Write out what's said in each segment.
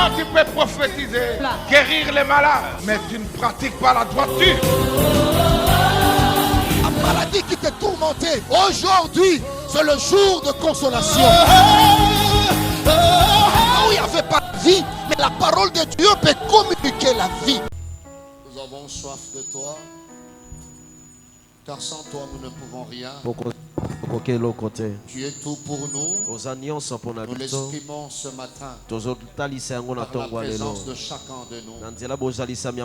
Toi, tu peux prophétiser, guérir les malades, mais tu ne pratiques pas la droiture. La maladie qui te tourmentait, aujourd'hui, c'est le jour de consolation. Où il n'y avait pas de vie, mais la parole de Dieu peut communiquer la vie. Nous avons soif de toi, car sans toi, nous ne pouvons rien. Tu es tout pour nous. Nous l'exprimons ce matin dans la présence de chacun de nous.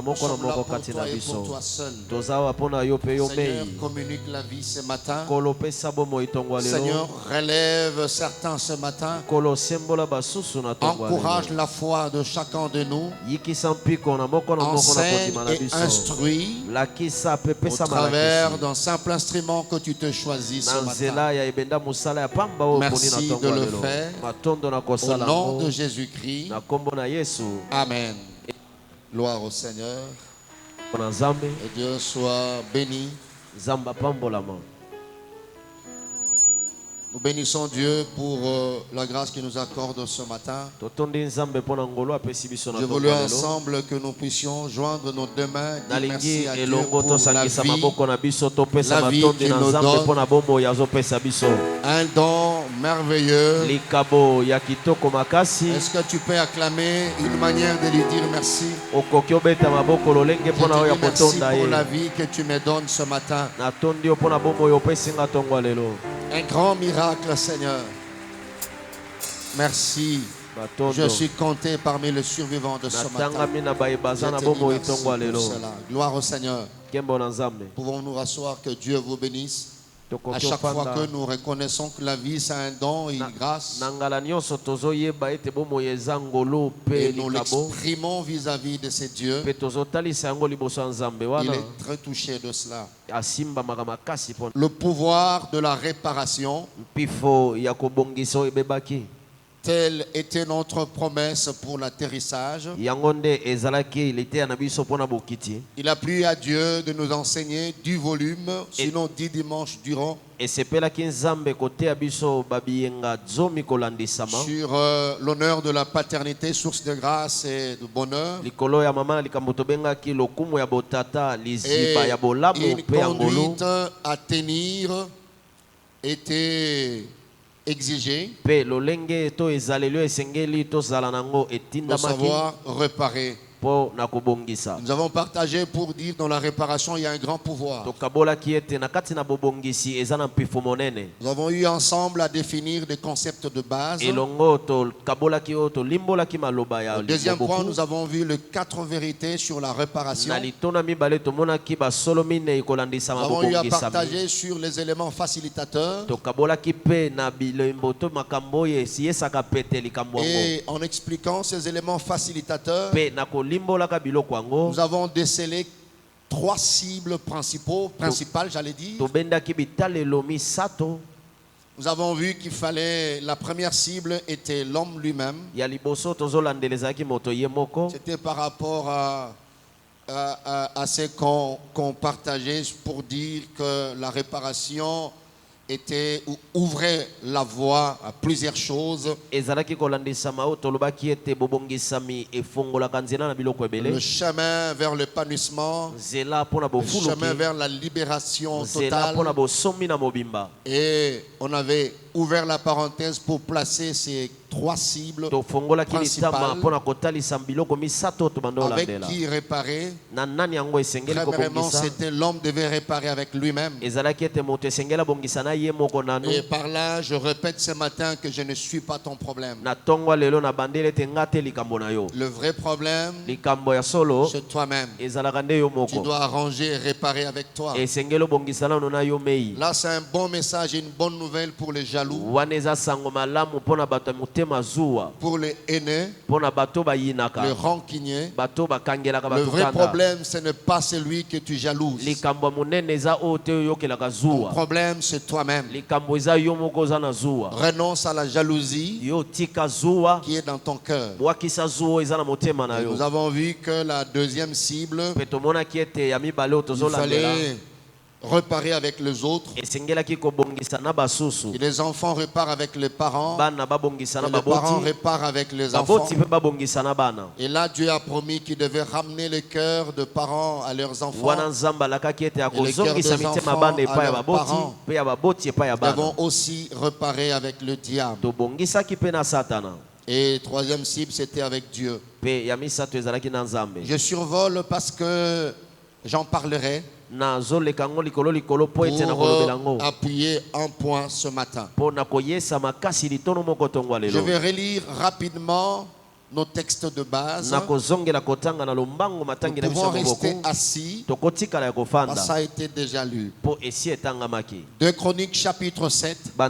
Nous sommes là pour toi et pour toi seul. Seigneur, communique la vie ce matin. Seigneur, relève certains ce matin. Encourage la foi de chacun de nous. Enseigne et instruis au travers d'un simple instrument que tu te choisis ce matin. Merci de le faire au nom de Jésus-Christ. Amen. Gloire au Seigneur. Et Dieu soit béni. Nous bénissons Dieu pour la grâce qu'il nous accorde ce matin. Je voulais ensemble que nous puissions joindre nos deux mains, dire merci à Dieu pour la vie qu'il nous donne, un don merveilleux. Est-ce que tu peux acclamer une manière de lui dire merci? Je te dis merci pour la vie que tu me donnes ce matin. Un grand miracle, Seigneur. Merci. Je suis compté parmi les survivants de ce matin. Je te dis merci pour cela. Gloire au Seigneur. Pouvons nous rasseoir, que Dieu vous bénisse. À chaque fois que nous reconnaissons que la vie c'est un don et une grâce, et nous l'exprimons vis-à-vis de ces dieux, il est très touché de cela. Le pouvoir de la réparation, telle était notre promesse pour l'atterrissage. Il a plu à Dieu de nous enseigner du volume, sinon 10 dimanches durant, sur l'honneur de la paternité, source de grâce et de bonheur, et une conduite à tenir était exigé pour savoir réparer. Nous avons partagé pour dire dans la réparation il y a un grand pouvoir. Nous avons eu ensemble à définir des concepts de base. Au deuxième point, nous avons vu les 4 vérités sur la réparation. Nous avons eu à partager sur les éléments facilitateurs. Et en expliquant ces éléments facilitateurs, nous avons décelé 3 cibles principales, j'allais dire. Nous avons vu qu'il fallait, la première cible était l'homme lui-même. C'était par rapport à ce qu'on partageait pour dire que la réparation était ou ouvrait la voie à plusieurs choses. Le chemin vers l'épanouissement, le chemin vers la libération totale. Et on avait ouvert la parenthèse pour placer ces 3 cibles principales. Avec qui réparer? Premièrement, c'était l'homme devait réparer avec lui-même. Et par là, je répète ce matin que je ne suis pas ton problème. Le vrai problème, c'est toi-même. Tu dois arranger et réparer avec toi. Là, c'est un bon message et une bonne nouvelle pour les jaloux, pour les haineux, les rancuniers. Le vrai problème, ce n'est pas celui que tu jalouses. Ton problème, c'est toi-même. Renonce à la jalousie qui est dans ton cœur. Et nous avons vu que la deuxième cible, il fallait réparer avec les autres. Et les enfants réparent avec les parents. Et les parents réparent avec les enfants. Et là, Dieu a promis qu'il devait ramener le cœur de parents à leurs enfants. Et le cœur des enfants à leurs parents. Nous devons aussi réparer avec le diable. Et troisième cible, c'était avec Dieu. Je survole parce que j'en parlerai pour appuyer un point ce matin. Je vais relire rapidement nos textes de base. Nous pouvons rester assis. Ça a été déjà lu. 2 Chroniques chapitre 7, du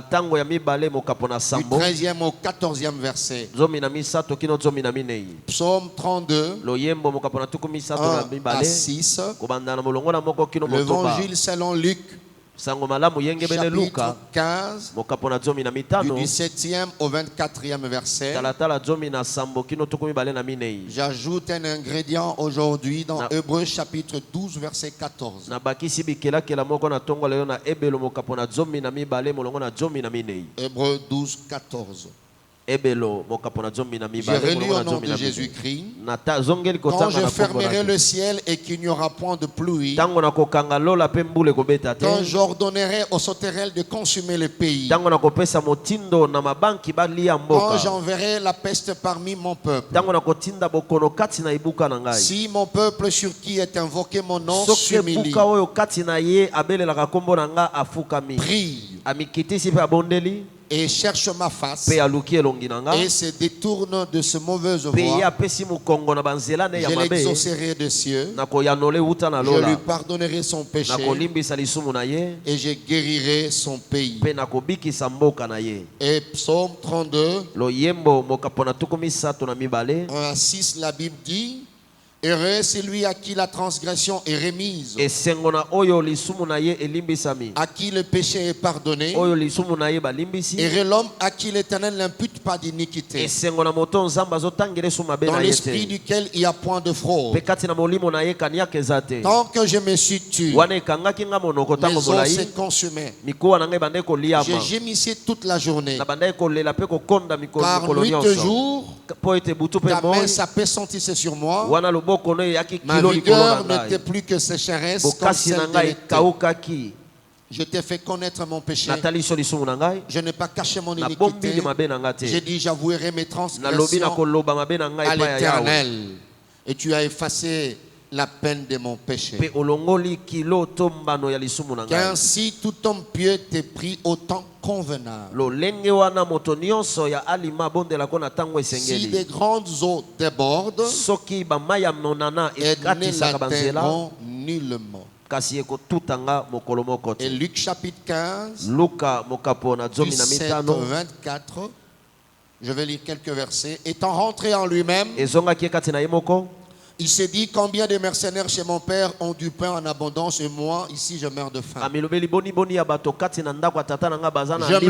13e au 14e verset. Psaume 32, 1 à 6. L'évangile selon Luc, chapitre 15, du 17e au 24e verset. J'ajoute un ingrédient aujourd'hui dans Hébreux chapitre 12 verset 14. Hébreux 12, 14. Je relis au nom de Jésus-Christ. Quand je fermerai le ciel et qu'il n'y aura point de pluie, quand j'ordonnerai aux sauterelles de consumer le pays, quand j'enverrai la peste parmi mon peuple, si mon peuple sur qui est invoqué mon nom s'humilie, prie et cherche ma face et se détourne de ce mauvaise voie, je l'exaucerai des cieux, je lui pardonnerai son péché et je guérirai son pays. Et Psaume 32, 1 à 6, la Bible dit: heureux celui à qui la transgression est remise, à qui le péché est pardonné, et l'homme à qui l'Éternel n'impute pas d'iniquité, dans l'esprit duquel il n'y a point de fraude. Tant que je me suis tué, mes os se consumaient. Je gémissais toute la journée, car nuit et jour, ta main s'appesantissait sur moi. Ma vigueur n'était plus que sécheresse comme celle de l'été. Je t'ai fait connaître mon péché. Je n'ai pas caché mon iniquité. J'ai dit: j'avouerai mes transgressions à l'Éternel. Et tu as effacé la peine de mon péché. Qu'ainsi tout homme pieux t'ait pris au temps convenable. Si des grandes eaux débordent, elles ne l'atteindront nullement. Et Luc chapitre 15, 17 au 24, je vais lire quelques versets. Étant rentré en lui-même, il s'est dit: combien de mercenaires chez mon père ont du pain en abondance et moi ici je meurs de faim. Je me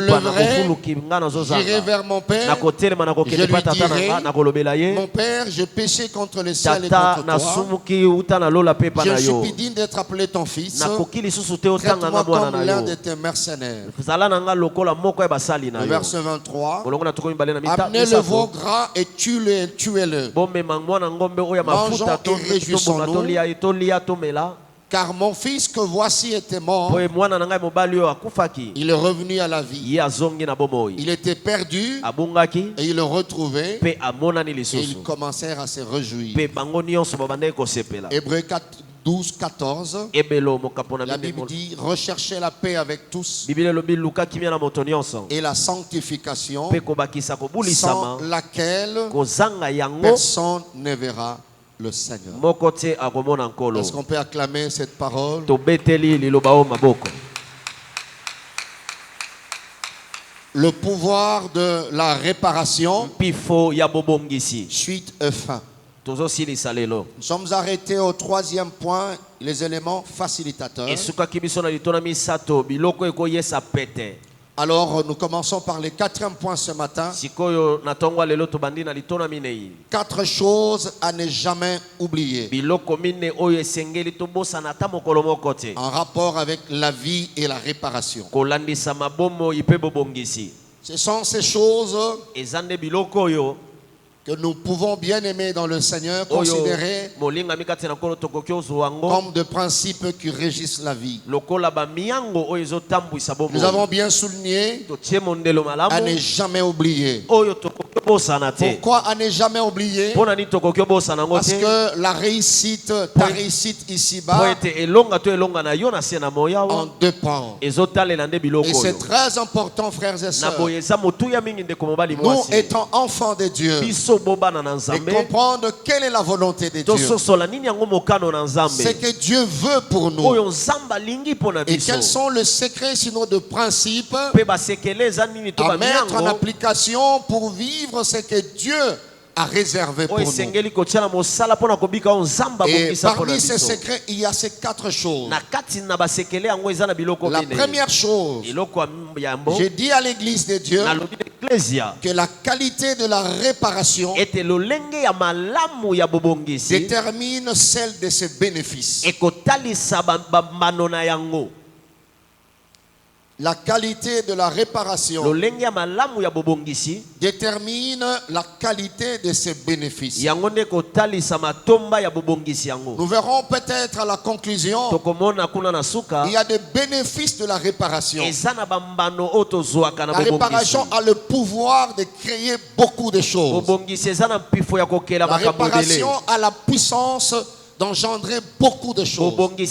leverai, j'irai vers mon père, je lui dirai: mon père, j'ai péché contre le ciel et contre toi. Je ne suis plus digne d'être appelé ton fils. Traite-moi comme l'un de tes mercenaires. Verset 23, amenez le veau gras et tuez-le. Mangeons et réjouissons-nous, car mon fils que voici était mort, il est revenu à la vie. Il était perdu et il le retrouvait, et ils commencèrent à se réjouir. Hébreux 12, 14, la Bible dit: recherchez la paix avec tous et la sanctification, sans laquelle personne ne verra le Seigneur. Est-ce qu'on peut acclamer cette parole? Le pouvoir de la réparation, suite et fin. Nous sommes arrêtés au troisième point, les éléments facilitateurs. Alors nous commençons par les 4e points ce matin. 4 choses à ne jamais oublier. En rapport avec la vie et la réparation. Ce sont ces choses que nous pouvons bien aimer dans le Seigneur, considérer comme des principes qui régissent la vie. Nous avons bien souligné à ne jamais oublier. Pourquoi à ne jamais oublier? Parce que la réussite, ta réussite ici-bas, en dépend. Et c'est très important, frères et sœurs. Nous étant enfants de Dieu, et comprendre quelle est la volonté de Dieu, ce que Dieu veut pour nous, et quels sont les secrets sinon de principes à mettre en application pour vivre ce que Dieu a réservé pour nous. Et parmi ces secrets, il y a ces 4 choses. La première chose, j'ai dit à l'église de Dieu que la qualité de la réparation détermine celle de ses bénéfices. La qualité de la réparation détermine la qualité de ses bénéfices. Nous verrons peut-être à la conclusion, il y a des bénéfices de la réparation. La réparation a le pouvoir de créer beaucoup de choses. La réparation a la puissance d'engendrer beaucoup de choses. Mais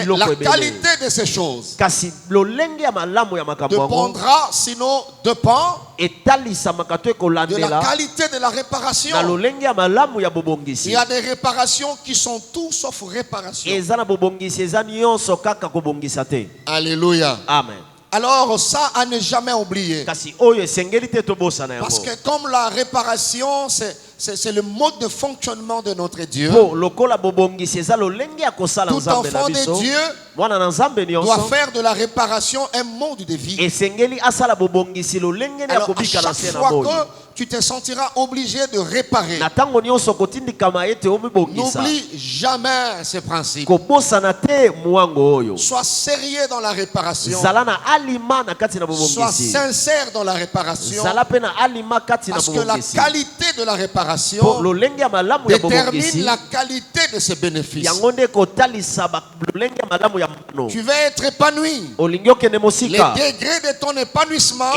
la qualité de ces choses dépendra, sinon dépend de la qualité de la réparation. Il y a des réparations qui sont tout sauf réparations. Alléluia. Amen. Alors ça à ne jamais oublier. Parce que comme la réparation c'est le mode de fonctionnement de notre Dieu. Tout enfant de Dieu doit faire de la réparation un mode de vie. Alors à chaque fois que tu te sentiras obligé de réparer, n'oublie jamais ces principes. Sois sérieux dans la réparation. Sois sincère dans la réparation. Parce que la qualité de la réparation détermine la qualité de ses bénéfices. Tu veux être épanoui. Les degrés de ton épanouissement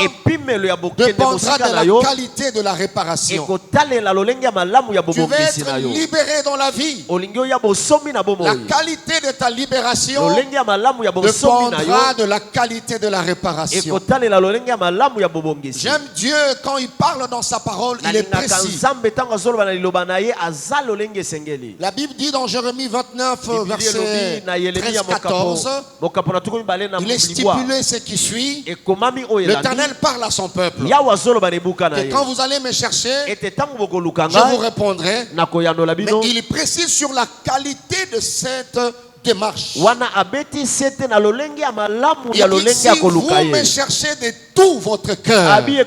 dépendra de la qualité de la réparation. Tu veux être libéré dans la vie. La qualité de ta libération dépendra de la qualité de la réparation. J'aime Dieu quand il parle dans sa parole, il est précis. La Bible dit dans Jérémie 29, verset 13-14, il est stipulé ce qui suit. L'Éternel parle à son peuple. Et quand vous allez me chercher, je vous répondrai. Mais il précise sur la qualité de cette démarche. Il dit, si vous me cherchez de tout votre cœur, je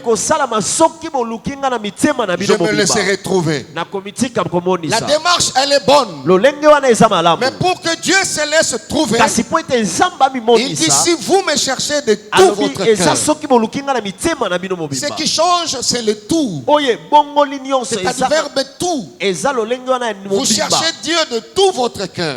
me laisserai trouver. La démarche, elle est bonne. Mais pour que Dieu se laisse trouver, il dit, si vous me cherchez de tout votre cœur, ce qui change, c'est le tout. C'est le verbe tout. Vous cherchez Dieu de tout votre cœur.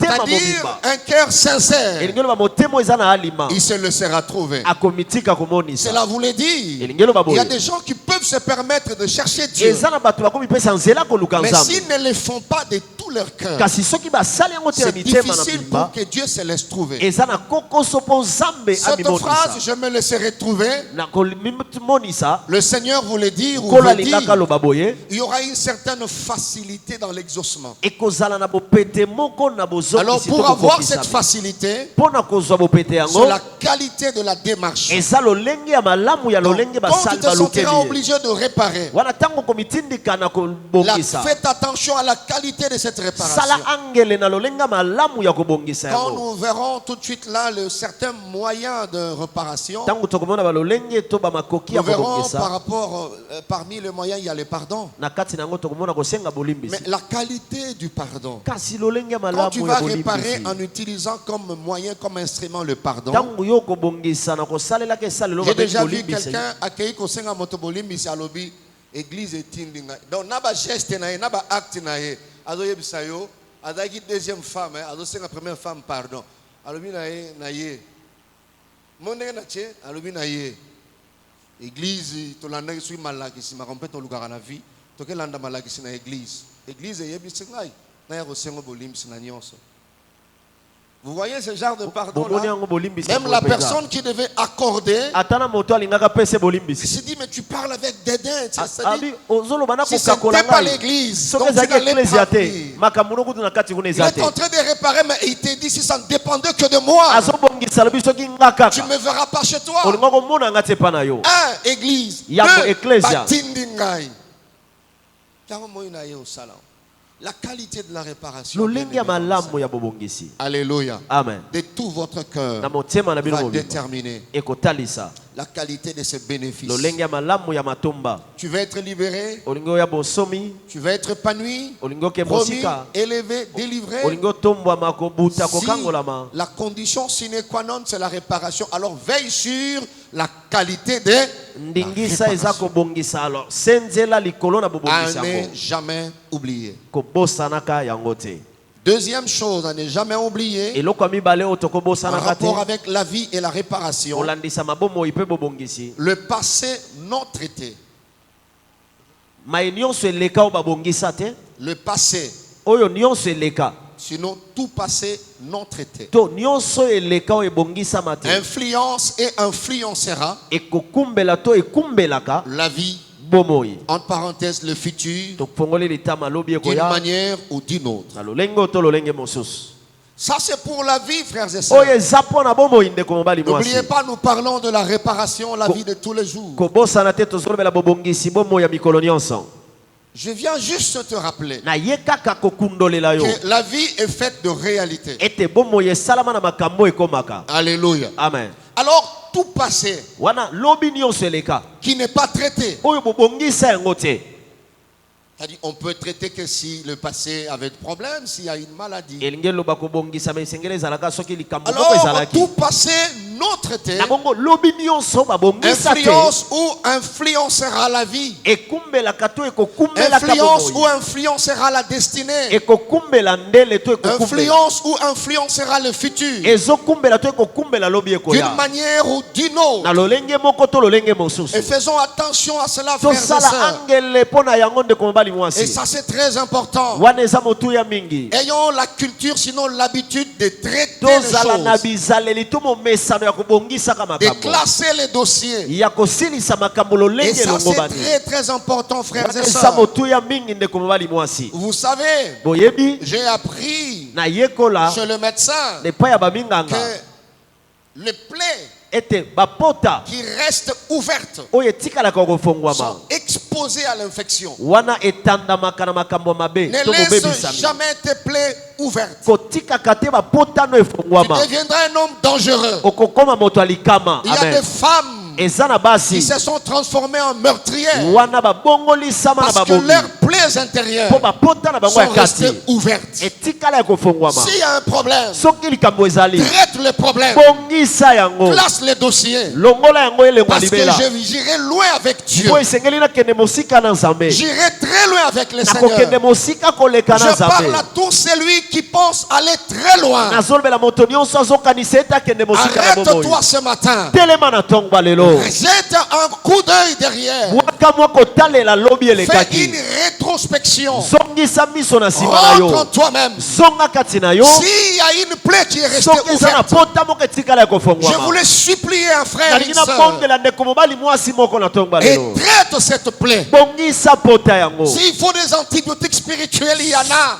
C'est-à-dire un cœur sincère. Il se laissera trouver. Cela voulait dire, il y a des gens qui peuvent se permettre de chercher Dieu, mais s'ils ne le font pas de tout leur cœur, c'est difficile pour que Dieu se laisse trouver. Cette phrase, je me laisserai trouver, le Seigneur voulait dire, ou veut dire, il y aura une certaine facilité dans l'exaucement. Alors pour avoir cette facilité, c'est la qualité de la démarche. Donc, quand tu te sentiras obligé de réparer, faites attention à la qualité de cette réparation. Quand nous verrons tout de suite là certains moyens de réparation, nous verrons par rapport, parmi les moyens, il y a le pardon. Mais la qualité du pardon. Quand tu vas réparer en utilisant comme moyen, comme instrument le pardon. J'ai déjà vu quelqu'un accueillir Kosenga Motobolimbi à l'objet. Église est tindinga. Donc naba geste nae, naba acte nae. Ado yebisayo, adaki deuxième femme, ado senga première femme pardon. Alobi nae nae. Monde na tche, alobi nae. Église to landa ki sui malaki si ma compete to lugar na vie. To ke landa malaki si na église. Église yebisengai. Na ya ko sengo bolim si na nyonso. Vous voyez ce genre de pardon là? Même la personne qui devait accorder, il s'est dit mais tu parles avec dédain. Si ce n'était pas l'église, donc tu n'allais pas. Il est en train de réparer, mais il t'a dit si ça ne dépendait que de moi, tu ne me verras pas chez toi. Un, église. Deux, batindingai. La qualité de la réparation. Alléluia. Amen. De tout votre cœur va déterminer la qualité de ce bénéfice. Tu vas être libéré. Tu vas être épanoui, promis, élevé, délivré. Si la condition sine qua non c'est la réparation, alors veille sur la qualité de la réparation. À ne jamais oublier. Deuxième chose à ne jamais oublier, en rapport avec la vie et la réparation, le passé non traité. Le passé, sinon tout passé non traité, influence et influencera la vie, entre parenthèses le futur, d'une manière ou d'une autre. Ça c'est pour la vie, frères et sœurs. N'oubliez pas, nous parlons de la réparation, la vie de tous les jours. Je viens juste te rappeler que la vie est faite de réalité. Alléluia. Amen. Alors tout passé qui n'est pas traité, c'est-à-dire on peut traiter que si le passé avait des problèmes, s'il y a une maladie. Alors tout passé non traité influence ou influencera la vie, influence ou influencera la destinée, influence ou influencera le futur, d'une manière ou d'une autre. Et faisons attention à cela, frères et sœurs. Et ça c'est très important. Ayons la culture, sinon l'habitude de traiter les choses, de classer les dossiers. Et ça c'est très très important, frères et sœurs. Vous savez, j'ai appris chez le médecin que les plaies qui restent ouvertes sont exposées à l'infection. Ne laisse jamais tes plaies ouvertes. Tu deviendras un homme dangereux. Il y a des femmes qui se sont transformées en meurtrières parce que leurs plaies intérieures sont restées ouvertes. S'il y a un problème, traite le problème, classe les dossiers, parce que j'irai loin avec Dieu, j'irai très loin avec le Seigneur. Je parle à tout celui qui pense aller très loin. Arrête-toi ce matin, jette un coup d'œil derrière, fais une rétrospection, rentre en toi-même. S'il y a une plaie qui est restée ouverte, je voulais supplier un frère et une sœur, et traite cette plaie. S'il faut des antibiotiques spirituels, il y en a.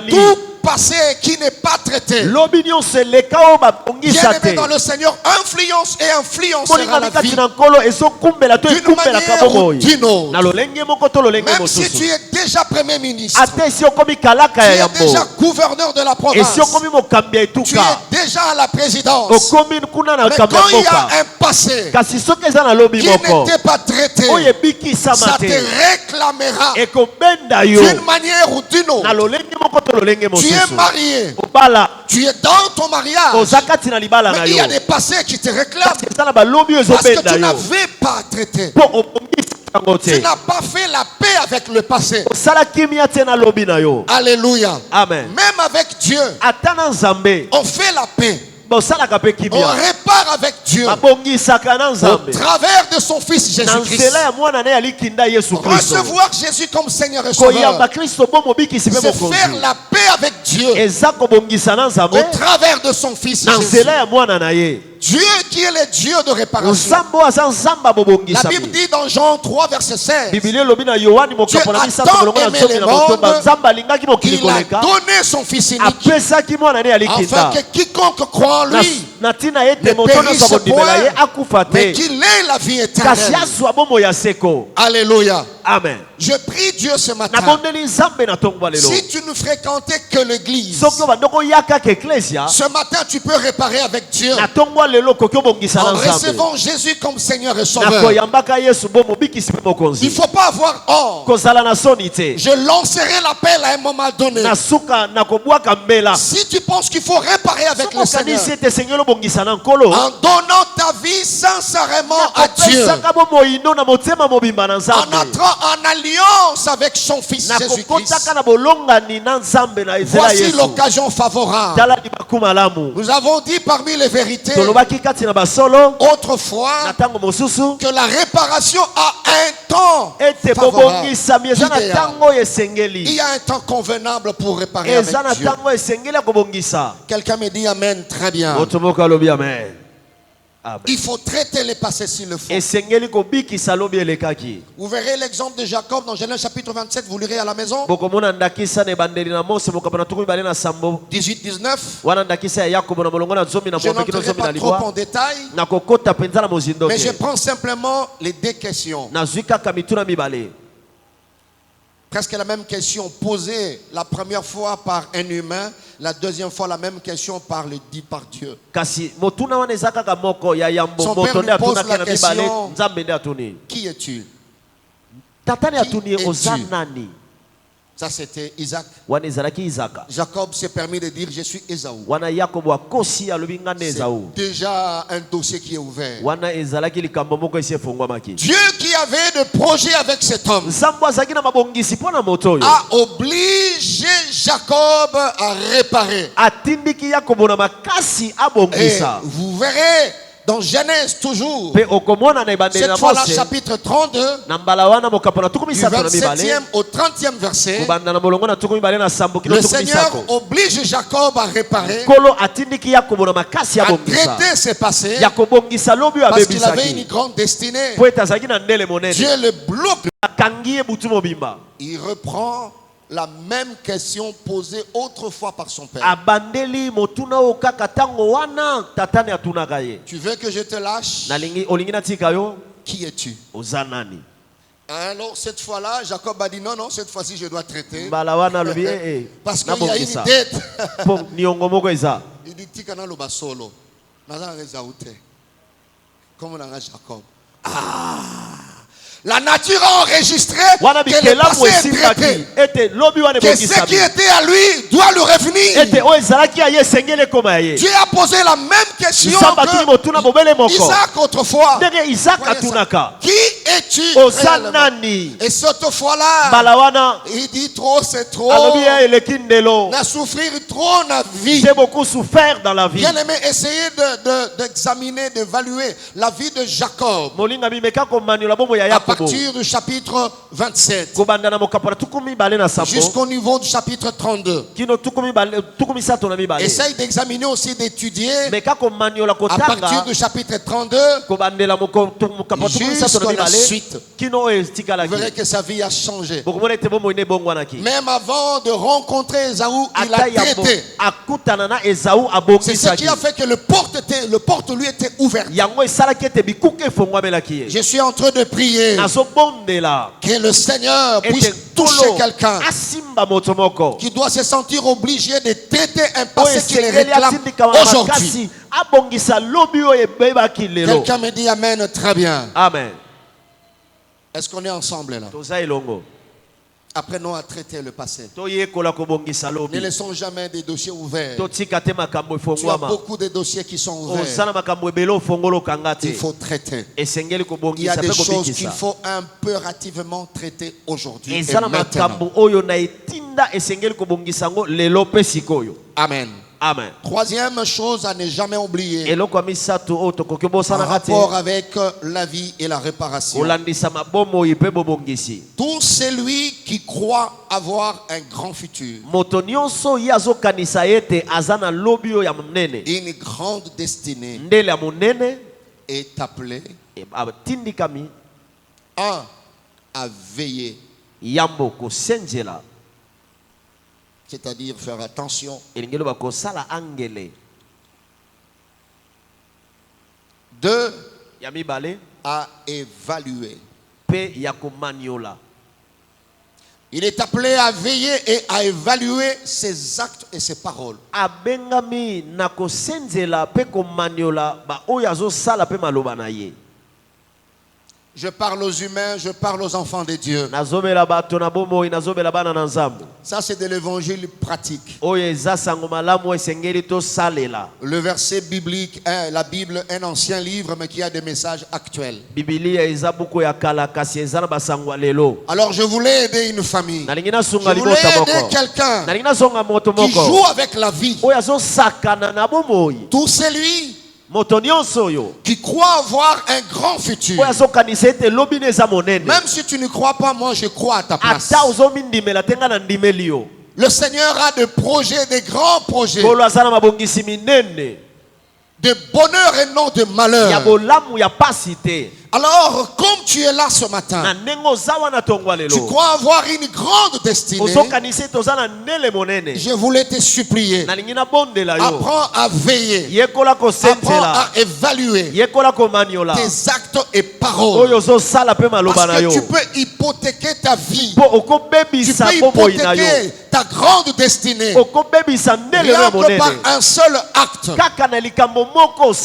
Tout passé qui n'est pas traité. Bien-aimé dans le Seigneur, influence et influencera la vie d'une manière ou d'une autre. Même si tu es déjà Premier ministre, tu es déjà gouverneur de la province, tu es déjà à la présidence, mais quand il y a un passé qui n'était pas traité, ça te réclamera d'une manière ou d'une autre. Tu es marié, tu es dans ton mariage, mais il y a des passés qui te réclament parce que tu n'avais pas traité. Tu n'as pas fait la paix avec le passé. Alléluia. Amen. Même avec Dieu, on fait la paix. On répare avec Dieu au travers de son Fils Jésus-Christ. Recevoir Jésus comme Seigneur et Sauveur, c'est faire la paix avec Dieu au travers de son Fils Jésus. Dieu qui est le Dieu de réparation. La Bible dit dans Jean 3 verset 16, Dieu a tant aimé le monde qu'il a donné son Fils unique afin que quiconque croit en lui ne périsse point, mais qu'il ait la vie éternelle. Alléluia. Amen. Je prie Dieu ce matin. Si tu ne fréquentais que l'église, ce matin tu peux réparer avec Dieu en recevant Jésus comme Seigneur et Sauveur. Il ne faut pas avoir honte. Je lancerai l'appel à un moment donné. Si tu penses qu'il faut réparer avec le Seigneur en donnant ta vie sincèrement à Dieu, en entrant en alliance avec son Fils Jésus-Christ, voici l'occasion favorable. Nous avons dit parmi les vérités autrefois que la réparation a un temps favorable. Il y a un temps convenable pour réparer avec Dieu. Quelqu'un me dit Amen, très bien. Il faut traiter les passés s'il le faut. Vous verrez l'exemple de Jacob dans Genèse chapitre 27, vous lirez à la maison. 18-19. Je n'entrerai pas trop en détail, mais je prends simplement les deux questions. Presque la même question posée la première fois par un humain, la deuxième fois la même question dit par Dieu. Son père lui pose la question, qui es-tu? Ça c'était Isaac. Jacob s'est permis de dire je suis Ésaü. C'est déjà un dossier qui est ouvert. Dieu qui avait de projet avec cet homme a obligé Jacob à réparer. Et vous verrez dans Genèse toujours, cette fois là chapitre 32, du 27e au 30e verset, le Seigneur oblige Jacob à réparer, à traiter ses passés, parce qu'il avait une grande destinée. Dieu le bloque. Il reprend la même question posée autrefois par son père. Tu veux que je te lâche? Qui es-tu? Alors cette fois-là, Jacob a dit non, cette fois-ci je dois traiter. Parce qu'il y a une dette. Il dit Tikana lo basolo. Naza rezaute. Comme on a Jacob. La nature a enregistré que le passé est traité. Que ce qui était à lui doit lui revenir. Dieu a posé la même question que Isaac autrefois. Qui es-tu? Et cette fois-là, il dit trop c'est trop. Na souffrir trop na vie. Bien aimé, essayez d'examiner, d'évaluer la vie de Jacob. partir du chapitre 27 jusqu'au niveau du chapitre 32. Essaye d'examiner aussi, d'étudier à partir du chapitre 32 jusqu'à la suite. Vous verrez que sa vie a changé. Même avant de rencontrer Ésaü, il a traité. C'est ce qui a fait que le porte lui était ouvert. Je suis en train de prier que le Seigneur puisse toucher quelqu'un qui doit se sentir obligé de traiter un passé qui le réclame aujourd'hui. Quelqu'un me dit Amen, très bien. Amen. Est-ce qu'on est ensemble là? Apprenons à traiter le passé. Ne laissons jamais des dossiers ouverts. Tu as beaucoup de dossiers qui sont ouverts. Il faut traiter. Il y a des choses qu'il faut impérativement traiter aujourd'hui et maintenant. Amen. Amen. Troisième chose à ne jamais oublier en rapport avec la vie et la réparation. Tout celui qui croit avoir un grand futur, une grande destinée, est appelé à veiller. C'est-à-dire faire attention. 2. À évaluer. Il est appelé à veiller et à évaluer ses actes et ses paroles. Je parle aux humains, je parle aux enfants de Dieu. Ça, c'est de l'évangile pratique. Le verset biblique, la Bible, un ancien livre, mais qui a des messages actuels. Alors, je voulais aider une famille. Je voulais aider quelqu'un qui joue avec la vie. Tout celui qui croit avoir un grand futur. Même si tu ne crois pas, moi je crois à ta place. Le Seigneur a des projets, des grands projets, de bonheur et non de malheur. Alors, comme tu es là ce matin, tu crois avoir une grande destinée. Je voulais te supplier. Apprends à veiller. Apprends à évaluer tes actes et paroles. Parce que tu peux hypothéquer ta vie. Tu peux hypothéquer ta grande destinée. Rien que par un seul acte.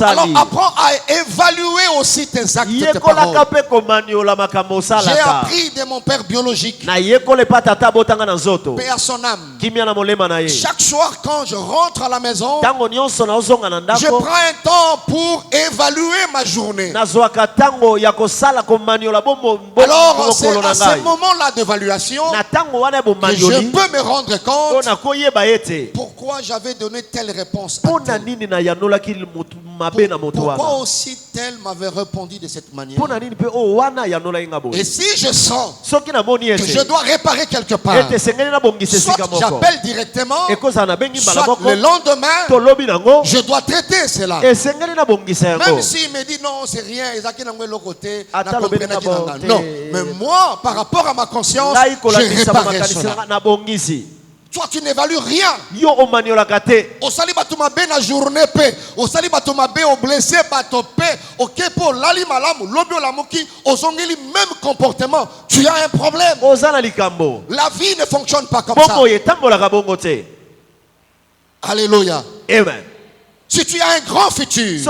Alors, apprends à évaluer aussi tes actes. J'ai appris de mon père biologique, paix à son âme. Chaque soir quand je rentre à la maison, je prends un temps pour évaluer ma journée. Alors c'est à ce moment-là d'évaluation que je peux me rendre compte pourquoi j'avais donné telle réponse à tel. Pourquoi aussi tel m'avait répondu de cette manière. Et si je sens que je dois réparer quelque part, soit j'appelle directement, soit le lendemain, je dois traiter cela. Même s'il me dit non, c'est rien, non, mais moi, par rapport à ma conscience, je réparerai cela. Toi, tu n'évalues rien. Au sali batuma be na journée pe, au sali batuma be au blessé bato pe, ok pour lali malamu, lobi olamuki, au songeli même comportement. Tu as un problème. La vie ne fonctionne pas comme ça. Alléluia. Amen. Si tu as un grand futur, si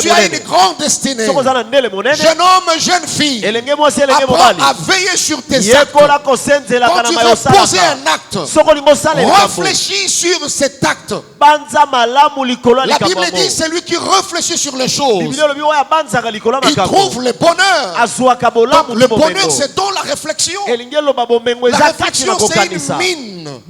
tu as une grande destinée, jeune homme, jeune fille, apprends à veiller sur tes actes. Quand tu veux poser un acte, réfléchis sur cet acte. La Bible dit celui qui réfléchit sur les choses, il trouve le bonheur. Donc, le bonheur, c'est dans la réflexion. La réflexion, c'est une mine. mine.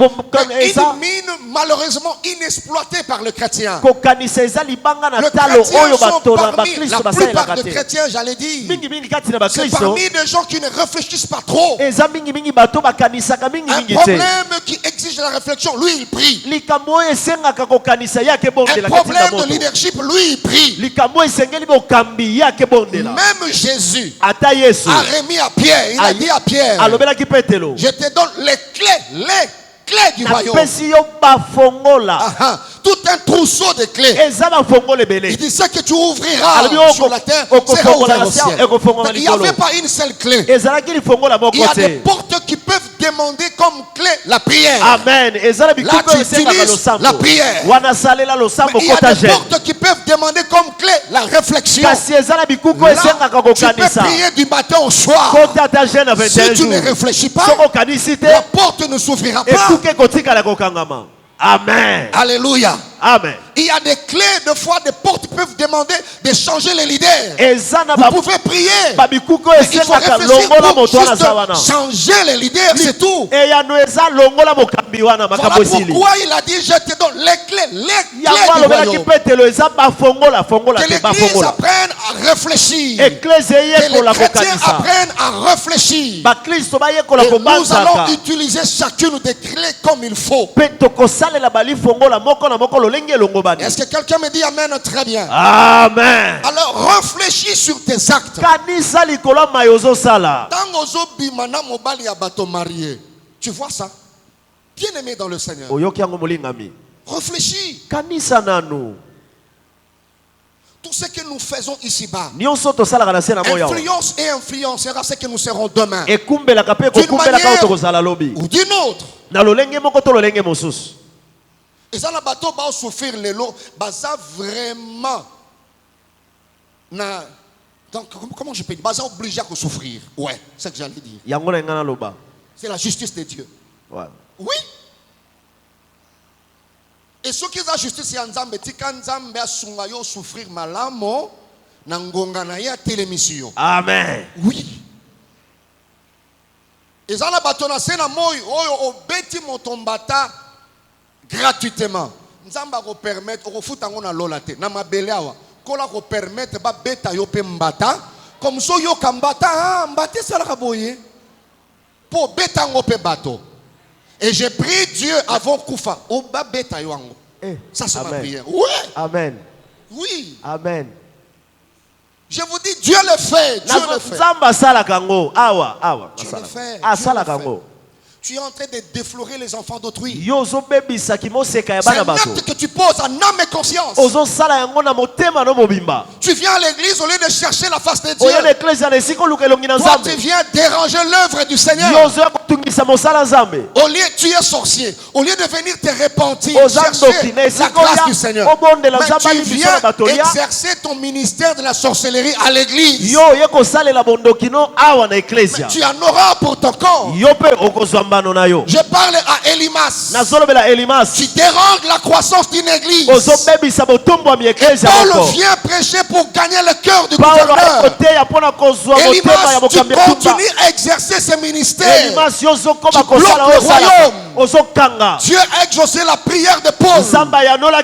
Mais une mine malheureusement inexploitée par le chrétien. Le chrétien sont parmi la plupart des chrétiens, j'allais dire. C'est parmi des gens qui ne réfléchissent pas trop. Un problème qui exige la réflexion, lui il prie. Un problème de leadership, lui il prie. Même Jésus a remis à Pierre, il a dit à Pierre, je te donne les clés du royaume. Tout un trousseau de clés. Il dit, ce que tu ouvriras sur la terre sera ouvert au ciel. Il n'y avait pas une seule clé. Il y a des portes qui peuvent demander comme clé la prière. Amen. Là, tu utilises la prière. Mais il y a des portes qui peuvent demander comme clé la réflexion. Là, tu peux prier du matin au soir. Si tu ne réfléchis pas, la porte ne s'ouvrira pas. Amen. Alléluia. Amen. Il y a des clés, des fois, des portes qui peuvent demander de changer les leaders. Vous pouvez prier. Mais il faut réfléchir pour juste changer les leaders, c'est tout. Voilà pourquoi il a dit, je te donne les clés du royaume. Que l'église apprenne à réfléchir. Que les chrétiens apprennent à réfléchir. Et nous allons utiliser chacune des clés comme il faut. Est-ce que quelqu'un me dit amen? Très bien. Amen. Alors réfléchis sur tes actes. Tu vois ça? Bien aimé dans le Seigneur. Réfléchis. Tout ce que nous faisons ici-bas influence et influencera ce que nous serons demain. D'une manière ou d'une autre. Et ça, les bateaux vont souffrir les lots. Ça vraiment. Donc, comment je peux dire? Ça obligé à souffrir. Ouais, c'est ce que j'allais dire. C'est la justice de Dieu. Ouais. Oui. Et ceux qui ont la justice, c'est Nzambe. Tika Nzambe a souffrir malamo. Nangonga na ya télémission. Amen. Oui. Et ça, les bateaux na sena moi. Oh, beti motombata. Gratuitement. Nzamba ko permettre ko futa ngona lolate na mabele awa kola ko permettre ba beta yo pe mbata comme so yo kambata mbate sala ka boye po beta ngo pe bato. Et j'ai prié Dieu avant kufa o ba beta yo ngo. Ça c'est ma prière. Oui. Amen. Oui. Amen. Je vous dis Dieu le fait. Dieu le fait. Nzamba sala kango awa. Dieu le fait. Sala kango. Tu es en train de déflorer les enfants d'autrui. C'est un acte que tu poses en âme et conscience. Tu viens à l'église au lieu de chercher la face de Dieu. Toi, tu viens déranger l'œuvre du Seigneur. Au lieu, tu es sorcier. Au lieu de venir te repentir, chercher la grâce du Seigneur. Mais tu viens exercer ton ministère de la sorcellerie à l'église. Mais tu en auras pour ton corps. Je parle à Elimas. Tu déranges la croissance d'une église. Et Paul vient prêcher pour gagner le cœur du gouverneur. Elimas, tu continues à exercer ce ministère. Tu bloques le royaume. Dieu a exaucé la prière de Paul. Paul a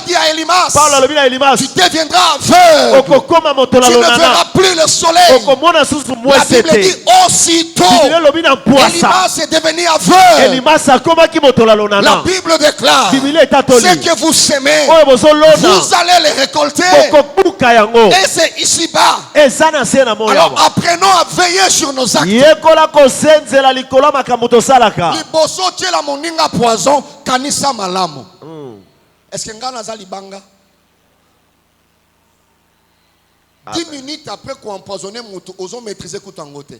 dit à Elimas, tu deviendras aveugle. Tu ne verras plus le soleil. La Bible dit aussitôt. Elimas est devenu aveugle. La Bible déclare, ce que vous semez, vous allez les récolter. Et c'est ici-bas. Alors apprenons à veiller sur nos actes. Liboso tie la moninga poison kanisa malamu. Est-ce que ngana za libanga? 10 minutes après qu'on empoisonne moto, osons maîtriser kutangote.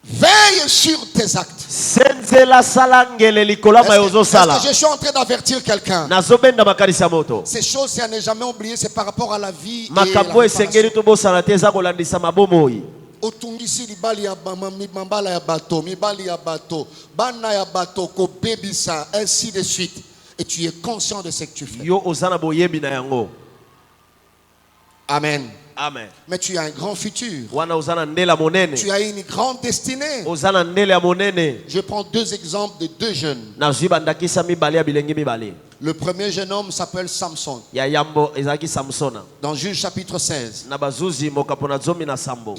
Veille sur tes actes. Est-ce que je suis en train d'avertir quelqu'un? Ces choses, si à ne jamais oublier, c'est par rapport à la vie et la réparation. Otungisi libali ya mambala ya bato, mibali ya bato, bana ya bato, ko bebisa, ainsi de suite. Et tu es conscient de ce que tu fais. Amen. Amen. Mais tu as un grand futur. Tu as une grande destinée. Je prends 2 exemples de 2 jeunes. Le premier jeune homme s'appelle Samson. Dans Juge chapitre 16. Il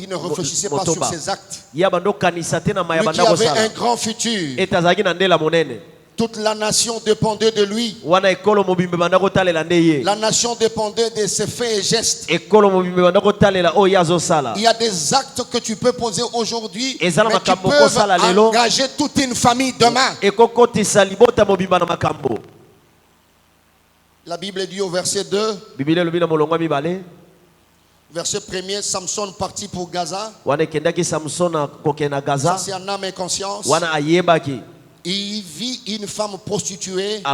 ne réfléchissait pas sur ses actes. Lui qui avait un grand futur. Toute la nation dépendait de lui. La nation dépendait de ses faits et gestes. Il y a des actes que tu peux poser aujourd'hui, mais qui peuvent engager toute une famille demain. La Bible dit au verset 2, verset 1er, Samson partit pour Gaza. Ça c'est en âme et conscience. Il vit une femme prostituée et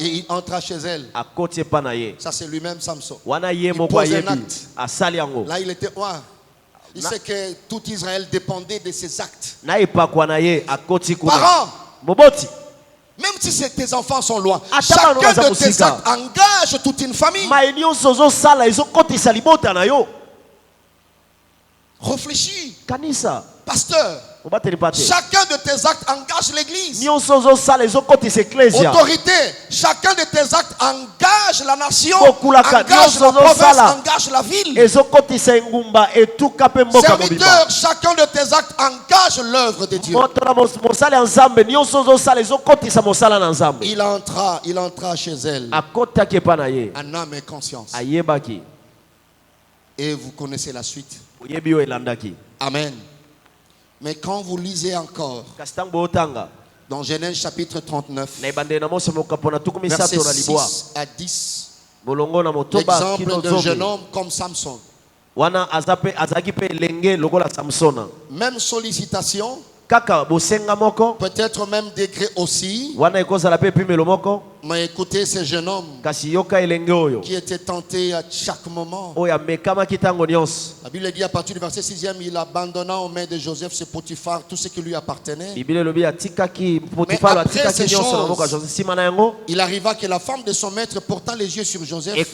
il entra chez elle. Ça c'est lui-même Samson. Il pose un acte. Là il était il sait que tout Israël dépendait de ses actes. Parents, même si tes enfants sont loin, chacun de tes actes engage toute une famille. Réfléchis. Pasteur, chacun de tes actes engage l'église. Autorité, chacun de tes actes engage la nation, engage la province, engage la ville. Serviteur, chacun de tes actes engage l'œuvre de Dieu. Il entra chez elle en âme et conscience. Et vous connaissez la suite. Amen. Mais quand vous lisez encore dans Genèse chapitre 39, versets 6 à 10, l'exemple d'un jeune homme comme Samson. Même sollicitation, peut-être même degré aussi. Mais écoutez ce jeune homme qui était tenté à chaque moment. La Bible dit à partir du verset 6e, il abandonna aux mains de Joseph, ce Potiphar, tout ce qui lui appartenait. Mais après ces choses, il arriva que la femme de son maître portant les yeux sur Joseph et il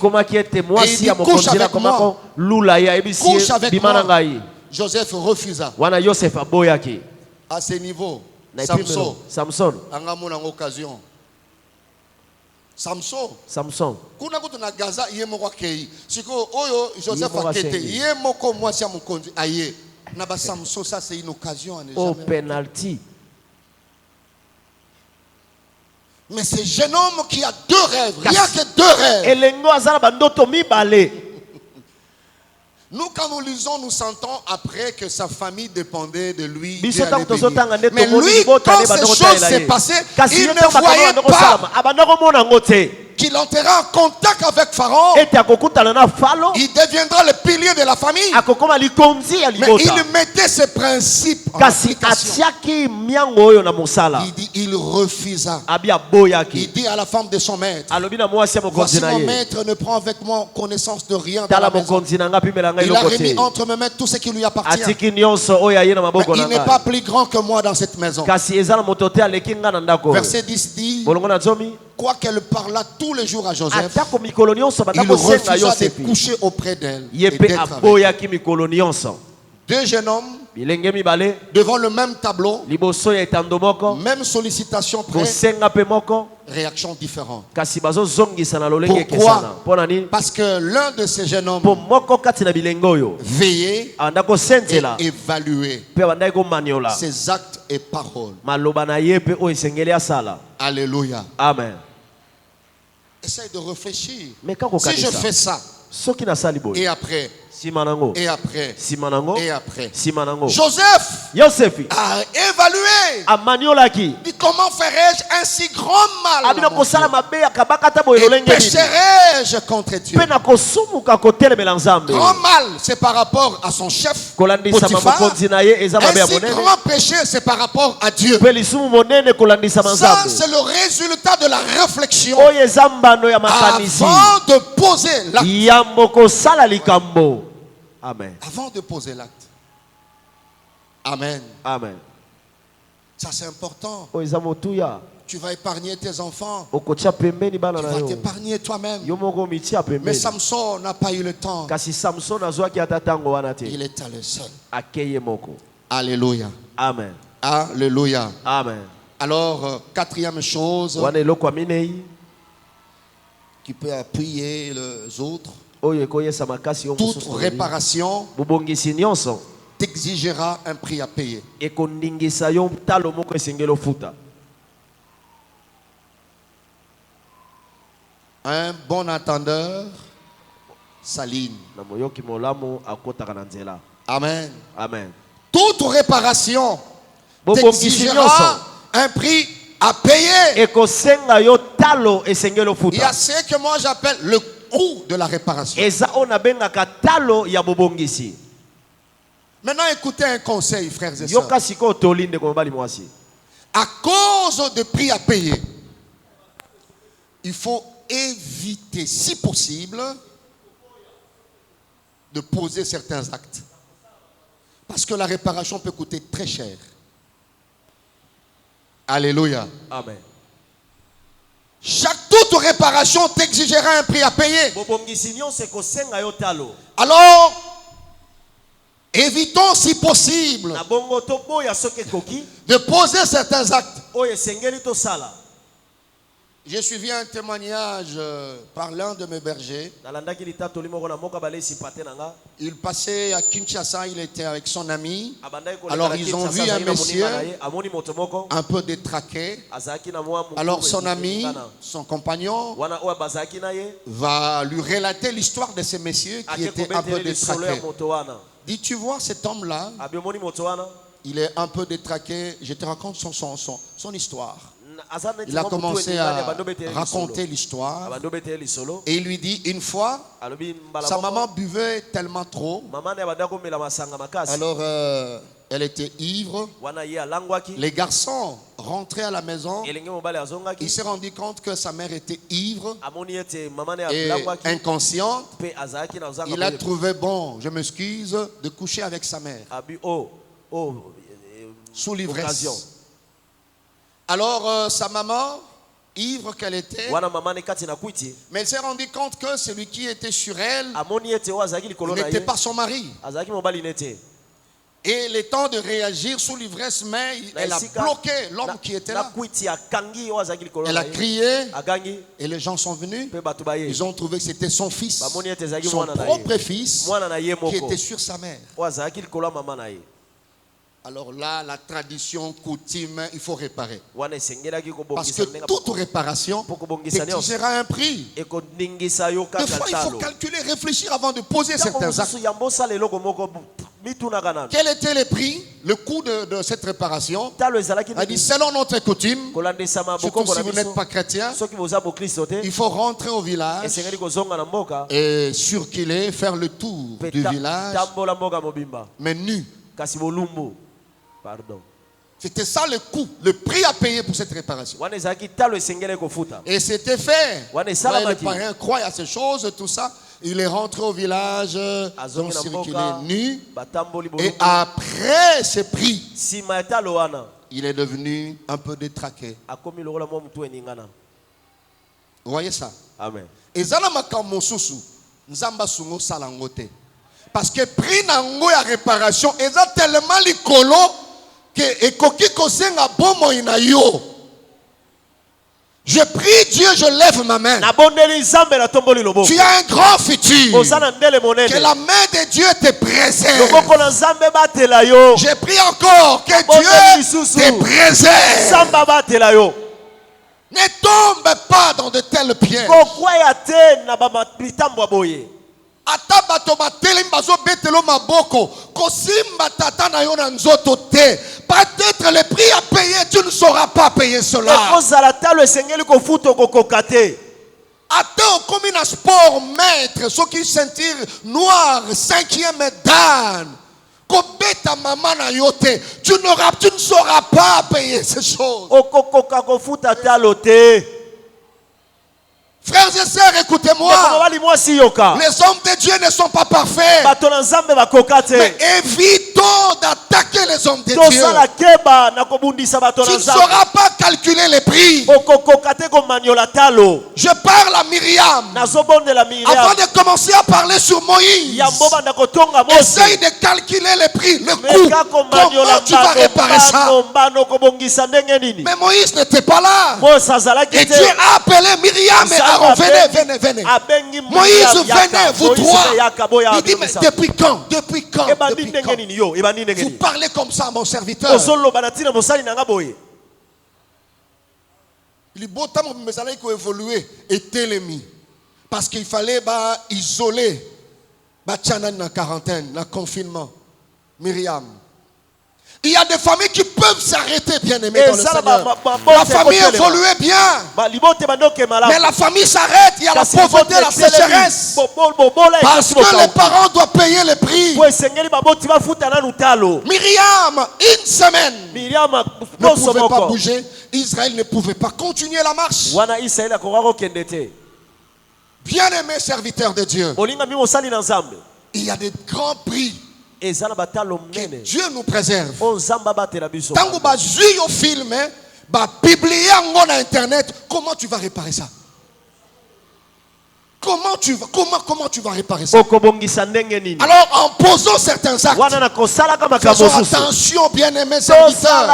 dit, couche avec moi. Couche avec moi. Joseph refusa. À ce niveau, Samson a une occasion. Samson. Kuna kutu na Gaza yemo kwa kei. Siko oyo Joseph akete yemo ko mwasi ya mukonzi aye. Na ba Samson, ça c'est une occasion à ne jamais. Penalty. Mais ce jeune homme qui a 2 rêves, rien que 2 rêves. Elengo azala bandoto mibale. Nous, quand nous lisons, nous sentons après que sa famille dépendait de lui. Mais lui, quand ces choses s'est passées, il ne voyait pas qu'il entrera en contact avec Pharaon. Il deviendra le pilier de la famille. Mais il mettait ses principes en application. Il refusa. Il dit à la femme de son maître, voici mon maître ne prend avec moi connaissance de rien dans la maison. Il a remis entre mes mains tout ce qui lui appartient. Mais il n'est pas plus grand que moi dans cette maison. Verset 10 dit, quoi qu'elle parla tous les jours à Joseph, il refusa de coucher auprès d'elle. 2 jeunes hommes devant le même tableau, même sollicitation près, réaction différente. Pourquoi? Parce que l'un de ces jeunes hommes veillait et évaluait ses actes et paroles. Alléluia. Amen. Essaye de réfléchir. Si je fais ça, et après, et après, et après, Joseph a évalué. Dit, comment ferais-je un si grand mal? Et pécherais-je contre Dieu? Grand mal, c'est par rapport à son chef Potiphar. Un si grand péché, c'est par rapport à Dieu. Ça, c'est le résultat de la réflexion avant de poser l'acte. Amen. Avant de poser l'acte. Amen. Amen. Ça c'est important. Tu vas épargner tes enfants. Tu vas t'épargner toi-même. Mais Samson n'a pas eu le temps. Il est allé seul. Alléluia. Amen. Alléluia. Amen. Alors, quatrième chose qui peut appuyer les autres. Toute réparation t'exigera un prix à payer. Un bon entendeur s'aligne. Amen. Amen. Toute réparation t'exigera un prix à payer. Il y a ce que moi j'appelle le coût de la réparation. Maintenant, écoutez un conseil, frères et sœurs. À cause de prix à payer, il faut éviter, si possible, de poser certains actes. Parce que la réparation peut coûter très cher. Alléluia. Amen. Toute réparation t'exigera un prix à payer. Alors, évitons si possible de poser certains actes. J'ai suivi un témoignage par l'un de mes bergers. Il passait à Kinshasa, il était avec son ami. Alors ils ont vu un monsieur un peu détraqué. Alors son ami, son compagnon, va lui relater l'histoire de ce monsieur qui était un peu détraqué. Dit, tu vois cet homme-là, il est un peu détraqué. Je te raconte son histoire. Il a commencé à raconter l'histoire. Et il lui dit, une fois, sa maman buvait tellement trop. Alors, elle était ivre. Les garçons rentraient à la maison. Il s'est rendu compte que sa mère était ivre et inconsciente. Il a trouvé bon, je m'excuse, de coucher avec sa mère sous l'ivresse. Alors, sa maman, ivre qu'elle était, mais elle s'est rendue compte que celui qui était sur elle n'était pas son mari. Et le temps de réagir sous l'ivresse, mais elle a bloqué l'homme qui était là. Elle a crié et les gens sont venus. Ils ont trouvé que c'était son fils, son propre fils, qui était sur sa mère. Alors là, la tradition, coutume, il faut réparer. Parce que toute réparation t'exigera un prix. Des fois, il faut calculer, réfléchir avant de poser certains actes. Quel était le prix, le coût de cette réparation? Il a dit, selon notre coutume, surtout si vous n'êtes pas chrétien, il faut rentrer au village et circuler, faire le tour du village, mais nu. Pardon. C'était ça le coût, le prix à payer pour cette réparation. Et c'était fait. Les parents croient à ces choses, tout ça. Il est rentré au village, ils ont circulé nu. Et après ce prix, il est devenu un peu détraqué. Vous voyez ça? Amen. Et parce que prix nango ya réparation est tellement licolo que ekoki kosenga bomo ina yo. Je prie Dieu, je lève ma main. Tu as un grand futur. Que la main de Dieu te préserve. Je prie encore que Dieu te préserve. Ne tombe pas dans de tels pièges. Peut-être le prix à payer, tu ne sauras pas payer cela. Attends comme un sport maître, ceux qui sentir noir, 5e dan. Tu ne sauras pas payer ces choses. Frères et sœurs, écoutez-moi. Les hommes de Dieu ne sont pas parfaits. Mais évitons d'atteindre attaquer les hommes de Dieu. Tu ne sauras pas calculer les prix. Je parle à Myriam. Avant de commencer à parler sur Moïse, essaye de calculer les prix, le coût. Comment tu vas réparer ça? Mais Moïse n'était pas là. Et Dieu a appelé Myriam et Aaron. Venez. Moïse, venez, vous trois. Il dit, mais depuis quand? Depuis quand? Vous parlez comme ça à mon serviteur. Il dit, évoluer et télémi. Parce qu'il fallait isoler la quarantaine, le confinement. Myriam. Il y a des familles qui peuvent s'arrêter, bien aimés dans le Seigneur. La famille évoluait bien. Mais la famille s'arrête, il y a la pauvreté, la sécheresse. Parce que les parents doivent payer les prix. Myriam, une semaine, ne pouvait pas bouger. Israël ne pouvait pas continuer la marche. Bien-aimés serviteurs de Dieu, il y a des grands prix que Dieu nous préserve. Tant que tu as au film, publier sur Internet, comment tu vas réparer ça? Comment tu vas réparer ça? Alors en posant certains actes, faisons attention, bien-aimés serviteurs.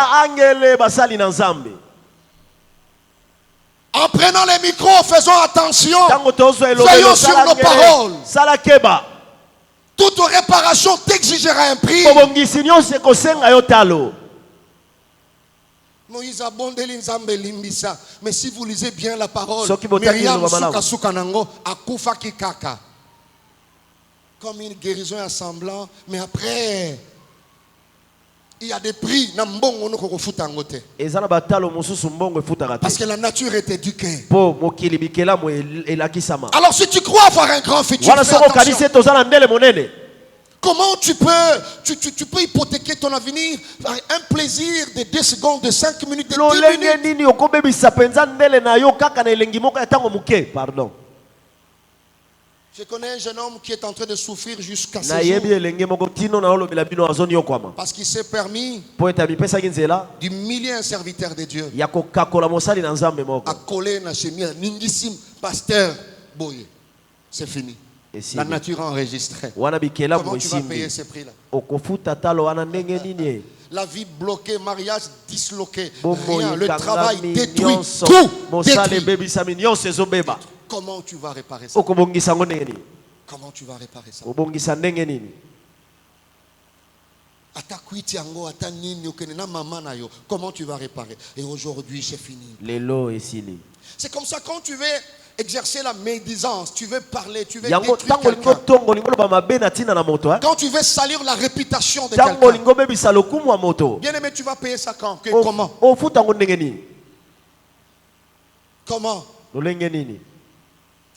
En prenant les micros, faisons attention. Veillons sur nos paroles. Toute réparation t'exigera un prix. Moïse a bondeli nzambe limbisa. Mais si vous lisez bien la parole, Myriam suka nango akufa kikaka. Comme une guérison assemblant, mais après il y a des prix. Parce que la nature est éduquée. Alors si tu crois avoir un grand futur, fais attention. Comment tu peux hypothéquer ton avenir par un plaisir de 2 secondes, de 5 minutes, de 10 minutes? Je connais un jeune homme qui est en train de souffrir jusqu'à ce jour. Parce qu'il s'est permis d'humilier un serviteur de Dieu. À coller na chemise, ningissim, pasteur Boye. C'est fini. La nature a enregistré. Comment tu vas payer ce prix-là? La vie bloquée, mariage disloqué, rien, le travail détruit, tout détruit. Comment tu vas réparer ça? Comment tu vas réparer ça? Comment tu vas réparer? Et aujourd'hui, c'est fini. C'est comme ça quand tu veux exercer la médisance, tu veux parler, tu veux détruire quelqu'un. Quand tu veux salir la réputation de quelqu'un. Bien aimé, tu vas payer ça quand? Comment? Comment?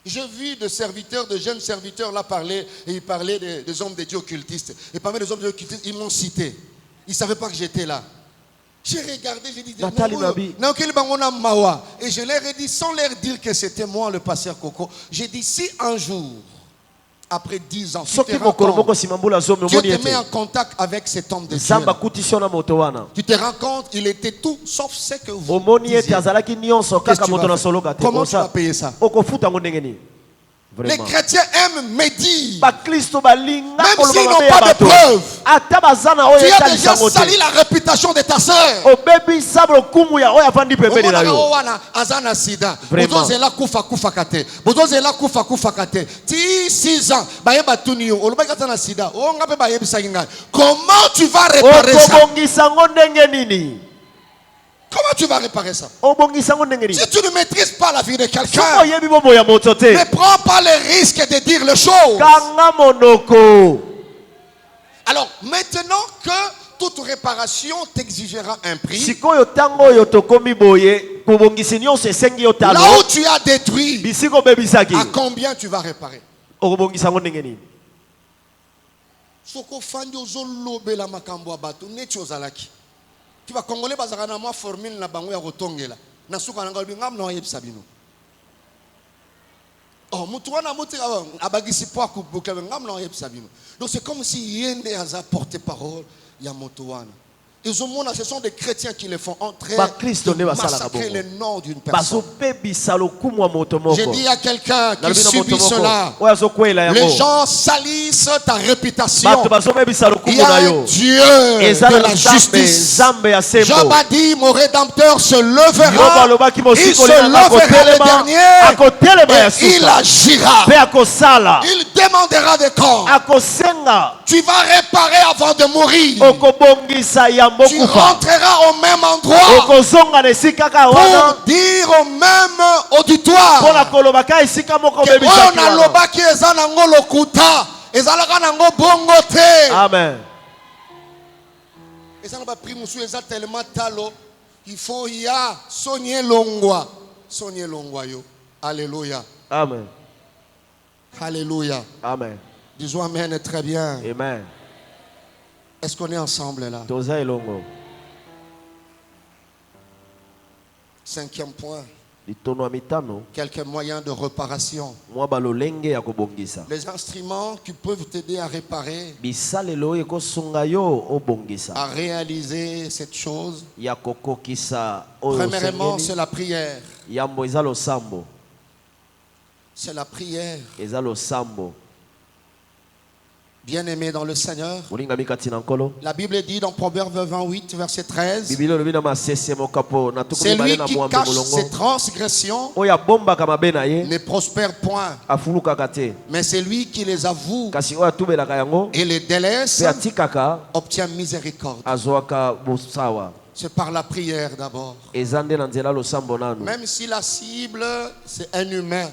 J'ai vu de serviteurs, de jeunes serviteurs là parler, et ils parlaient des hommes de Dieu occultistes. Et parmi les hommes de Dieu occultistes, ils m'ont cité. Ils ne savaient pas que j'étais là. J'ai regardé, j'ai dit, et je leur ai dit, sans leur dire que c'était moi le pasteur Coco, j'ai dit, si un jour, après 10 ans, Dieu te met en contact avec cet homme de Dieu, tu te rends compte, il était tout sauf ce que vous disiez. Comment tu vas payer ça? Les chrétiens aiment médire. Même s'ils n'ont pas de preuves. Tu as déjà sali la réputation de ta sœur. Comment tu vas réparer ça? Comment tu vas réparer ça? Si tu ne maîtrises pas la vie de quelqu'un, ne prends pas le risque de dire les choses. Alors, maintenant que toute réparation t'exigera un prix, là où tu as détruit, à combien tu vas réparer? Tu vas congolais bazakana moi formule na bango ya kotongela na suka na ngalo ngam na yebisa bino. Donc c'est comme si Yende a porté parole, Yamotowana. Ce sont des chrétiens qui les font entrer de massacrer le nom d'une personne. J'ai dit à quelqu'un qui subit cela, les gens salissent ta réputation. Il y a un Dieu de la justice. Job a dit, mon Rédempteur se levera. Il se levera le dernier et il agira. Il demandera des comptes. Tu vas réparer avant de mourir. Tu rentreras au même endroit pour dire au même auditoire Amen. Il faut Soigner Longwa yo. Alléluia. Amen. Alléluia. Amen. Disons Amen très bien. Amen. Est-ce qu'on est ensemble là? Cinquième point. Quelques moyens de réparation. Les instruments qui peuvent t'aider à réparer, à réaliser cette chose. Premièrement, c'est la prière. C'est la prière. Bien-aimé dans le Seigneur, la Bible dit dans Proverbe 28, verset 13, c'est lui qui cache ses transgressions ne prospère point, mais c'est lui qui les avoue et les délaisse obtient miséricorde. C'est par la prière d'abord. Même si la cible c'est un humain,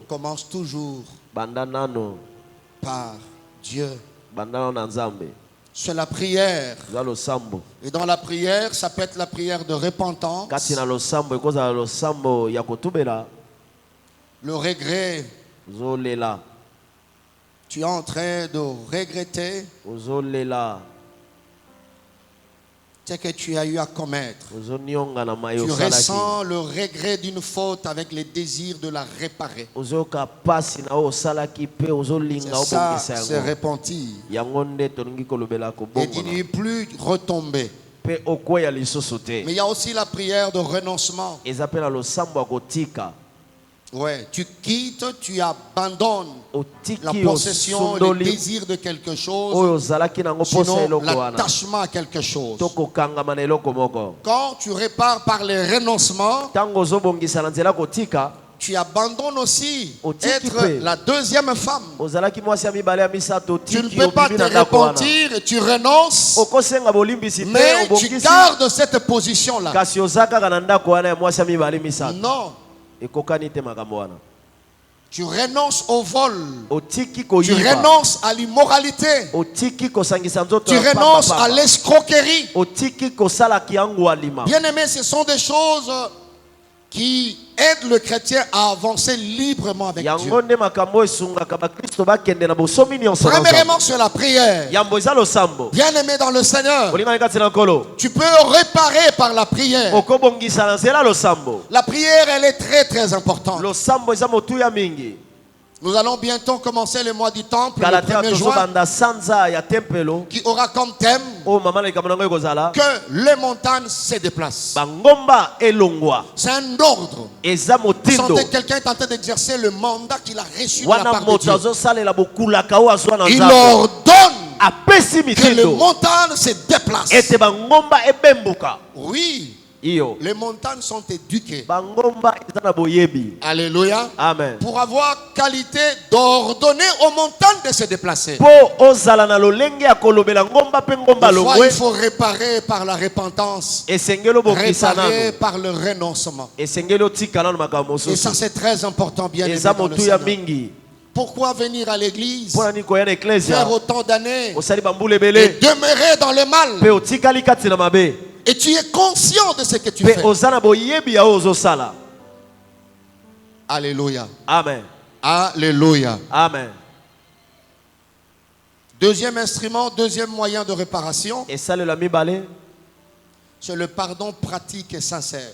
commence toujours par Dieu. C'est la prière. Et dans la prière, ça peut être la prière de repentance. Le regret. Tu es en train de regretter ce que tu as eu à commettre. Tu ressens le regret d'une faute avec les désirs de la réparer. C'est ça, c'est repentir. Et tu n'y plus retomber. Mais il y a aussi la prière de renoncement. Ouais, tu quittes, tu abandonnes la possession, le désir de quelque chose, sinon l'attachement à quelque chose. Quand tu répares par le renoncement, tu abandonnes aussi être la deuxième femme. Tu ne peux pas te repentir et tu renonces, mais tu gardes cette position-là. Non. Tu renonces au vol. Tu renonces à l'immoralité. Tu renonces à l'escroquerie. Bien aimé, ce sont des choses qui aident le chrétien à avancer librement avec Dieu. Premièrement, c'est la prière. Bien aimé dans le Seigneur, tu peux réparer par la prière. La prière, elle est très très importante. Nous allons bientôt commencer le mois du temple, le 1er juin, qui aura comme thème que les montagnes se déplacent. C'est un ordre. Sentez quelqu'un est en train d'exercer le mandat qu'il a reçu de la part de Dieu. Il ordonne que les montagnes se déplacent. Oui. Les montagnes sont éduquées. Alléluia. Amen. Pour avoir qualité d'ordonner aux montagnes de se déplacer. Des fois, il faut réparer par la repentance. Réparer par le renoncement. Et ça, c'est très important, bien aimé dans le Seigneur. Pourquoi venir à l'église, faire autant d'années et demeurer dans le mal? Et tu es conscient de ce que tu fais. Alléluia. Amen. Alléluia. Amen. Deuxième instrument, deuxième moyen de réparation, C'est le pardon pratique et sincère.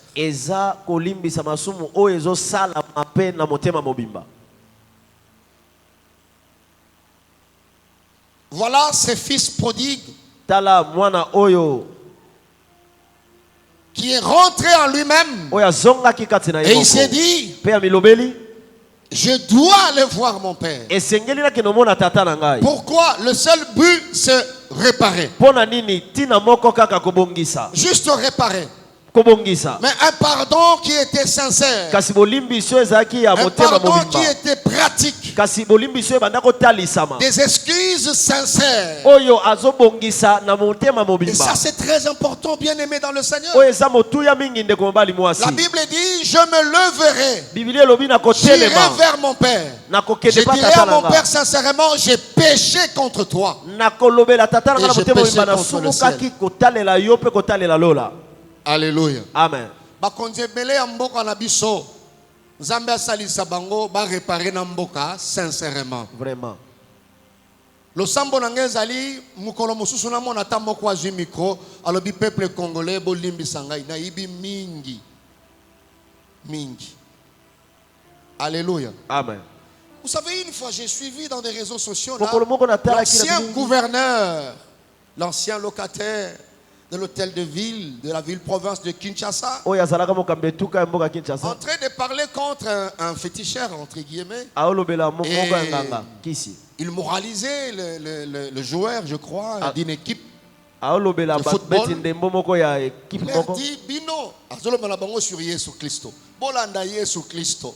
Voilà ces fils prodigues qui est rentré en lui-même et il s'est dit, je dois aller voir mon père. Pourquoi? Le seul but, c'est réparer. Juste réparer. Mais un pardon qui était sincère. Un pardon qui était pratique. Des excuses sincères. Et ça c'est très important, bien aimé dans le Seigneur. La Bible dit, je me leverai. J'irai vers mon père. Je dirai à mon père sincèrement, j'ai péché contre toi. Et j'ai péché contre le ciel. Alléluia. Amen. Bakonze belé ya mboka na biso. Nzambe asalisa bango ba réparer na mboka sincèrement. Vraiment. Lo sambo na ngezali mukolo mosusu na mona ta moko azwi micro alobi peuple congolais bo limbisa ngai na yibi mingi. Mingi. Alléluia. Amen. Vous savez, une fois j'ai suivi dans des réseaux sociaux l'ancien gouverneur, l'ancien locataire de l'hôtel de ville, de la ville-province de Kinshasa, en train de parler contre un féticheur, entre guillemets. Et il moralisait le joueur, je crois, d'une équipe de football. Il leur dit, Bino, sur Yesu Christo. Bolanda Yesu Christo.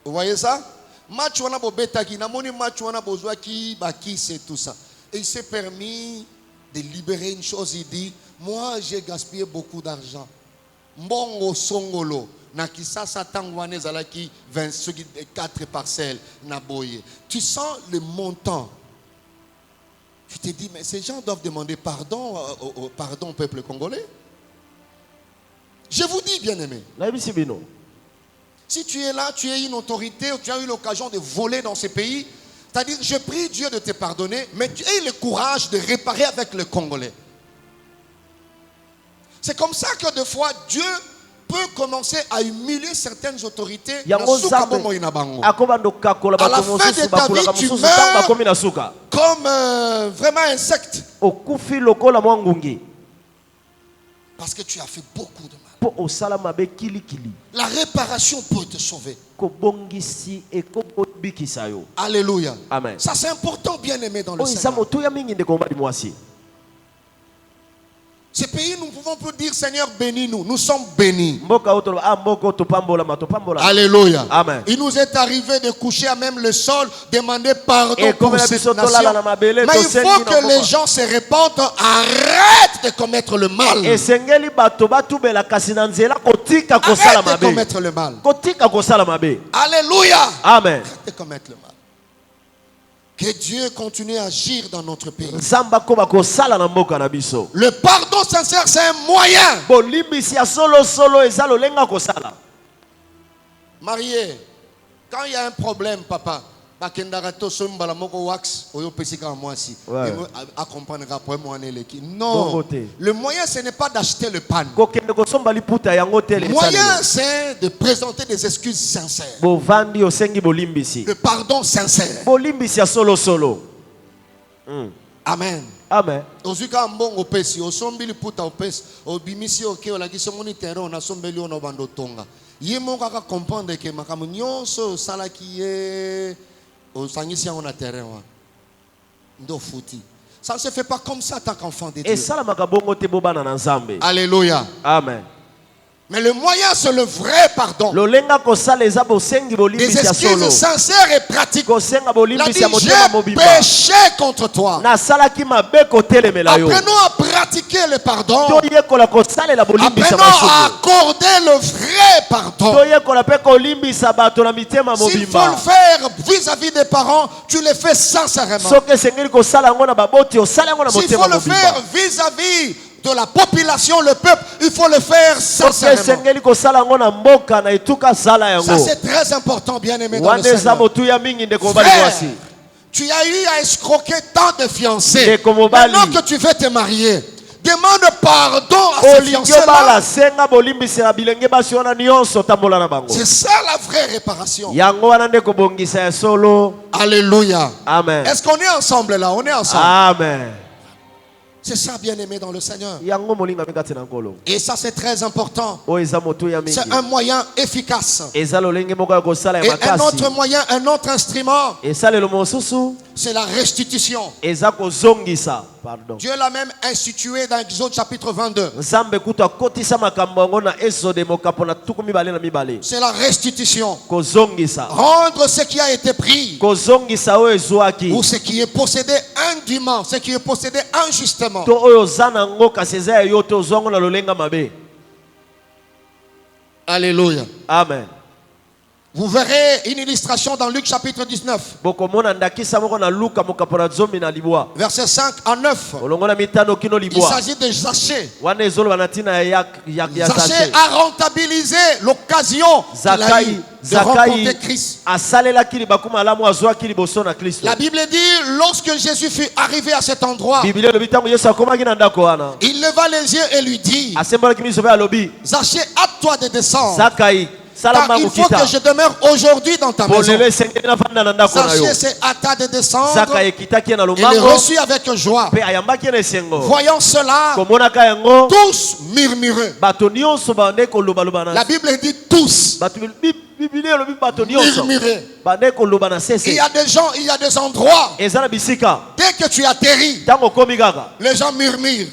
Vous voyez ça? Match wana bobetaki, namoni match wana bozwaki, baki, c'est tout ça. Et il s'est permis de libérer une chose. Il dit, moi j'ai gaspillé beaucoup d'argent. Mbongo songolo na kisasa tangwane zalaki 24 parcelles na boye. Tu sens le montant. Tu te dis, mais ces gens doivent demander pardon au peuple congolais. Je vous dis, bien aimé, si tu es là, tu es une autorité, tu as eu l'occasion de voler dans ce pays, c'est-à-dire, je prie Dieu de te pardonner, mais tu aies le courage de réparer avec le Congolais. C'est comme ça que des fois, Dieu peut commencer à humilier certaines autorités. À la fin de ta vie, tu meurs comme vraiment un insecte. Parce que tu as fait beaucoup de mal. La réparation peut te sauver. Alléluia. Amen. Ça c'est important, bien aimé dans le Seigneur. Ce pays, nous pouvons plus dire Seigneur bénis-nous. Nous sommes bénis. Alléluia. Amen. Il nous est arrivé de coucher à même le sol, demander pardon pour cette nation. Mais il faut que les gens se répandent, arrête de commettre le mal. Arrête de commettre le mal. Alléluia. Amen. Arrête de commettre le mal. Que Dieu continue à agir dans notre pays. Le pardon sincère, c'est un moyen. Marié, quand il y a un problème, papa, non, le moyen ce n'est pas d'acheter le pan. Le moyen c'est de présenter des excuses sincères. Le pardon sincère. Amen. Amen. Comprendre que ça ne se fait pas comme ça tant qu'enfant de Dieu. Alléluia. Amen. Mais le moyen, c'est le vrai pardon. Des excuses sincères et pratiques. Il a dit, j'ai péché contre toi. Apprenons à pratiquer le pardon. Apprenons à accorder le vrai pardon. S'il faut le faire vis-à-vis des parents, tu le fais sincèrement. S'il faut le faire vis-à-vis de la population, le peuple, il faut le faire sincèrement. Ça c'est très important, bien aimé dans le Seigneur. Frère, tu as eu à escroquer tant de fiancés. Maintenant que tu veux te marier, demande pardon à ces fiancés-là. C'est ça la vraie réparation. Alléluia. Amen. Est-ce qu'on est ensemble là? On est ensemble. Amen. C'est ça, bien-aimé dans le Seigneur. Et ça, c'est très important. C'est un moyen efficace. Et un autre moyen, un autre instrument, c'est la restitution. Dieu l'a même institué dans Exode chapitre 22. C'est la restitution. Rendre ce qui a été pris ou ce qui est possédé indûment, ce qui est possédé injustement. Alléluia. Amen. Vous verrez une illustration dans Luc chapitre 19. Verset 5 à 9. Il s'agit de Zachée. Zachée a rentabilisé l'occasion qu'il a eu de rencontrer Christ. La Bible dit, lorsque Jésus fut arrivé à cet endroit, il leva les yeux et lui dit, Zachée, hâte-toi de descendre. Car il faut que je demeure aujourd'hui dans ta maison. Zachée s'est hâta de descendre et le reçut avec joie. Voyant cela, tous murmuraient. La Bible dit tous. Murmurer. Il y a des gens, il y a des endroits. Dès que tu atterris, les gens murmurent.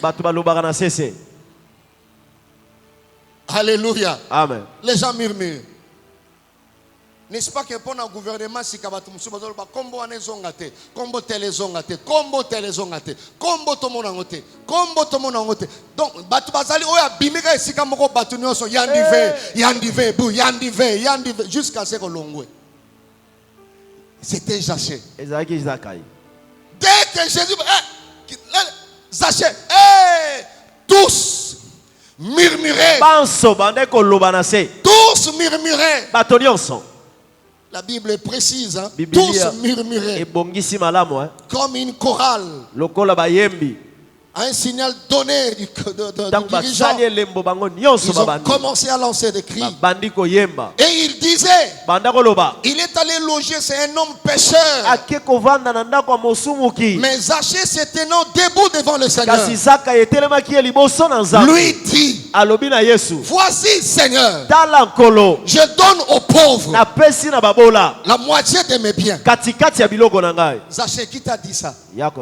Alléluia. Amen. Les gens murmurent. N'est-ce pas que pour le gouvernement, si combo anezongate, combo telezongate, combo telezongate, combo tomonangote, combo tomonangote. Donc, batu bazali oya bimika esika moko batu nyonso yandive, bu yandive, jusqu'à ce que l'on. C'était Zachée. Dès que Jésus, Zachée, tous murmuraient. Tous murmuraient. La Bible est précise, hein? Tous murmuraient. Comme une chorale. Un signal donné du dirigeant. Ils ont commencé à lancer des cris. Et il disait, il est allé loger, c'est un homme pécheur. Mais Zachée se tenant debout devant le Seigneur, lui dit, voici Seigneur, je donne aux pauvres la moitié de mes biens. Zachée, qui t'a dit ça? Parce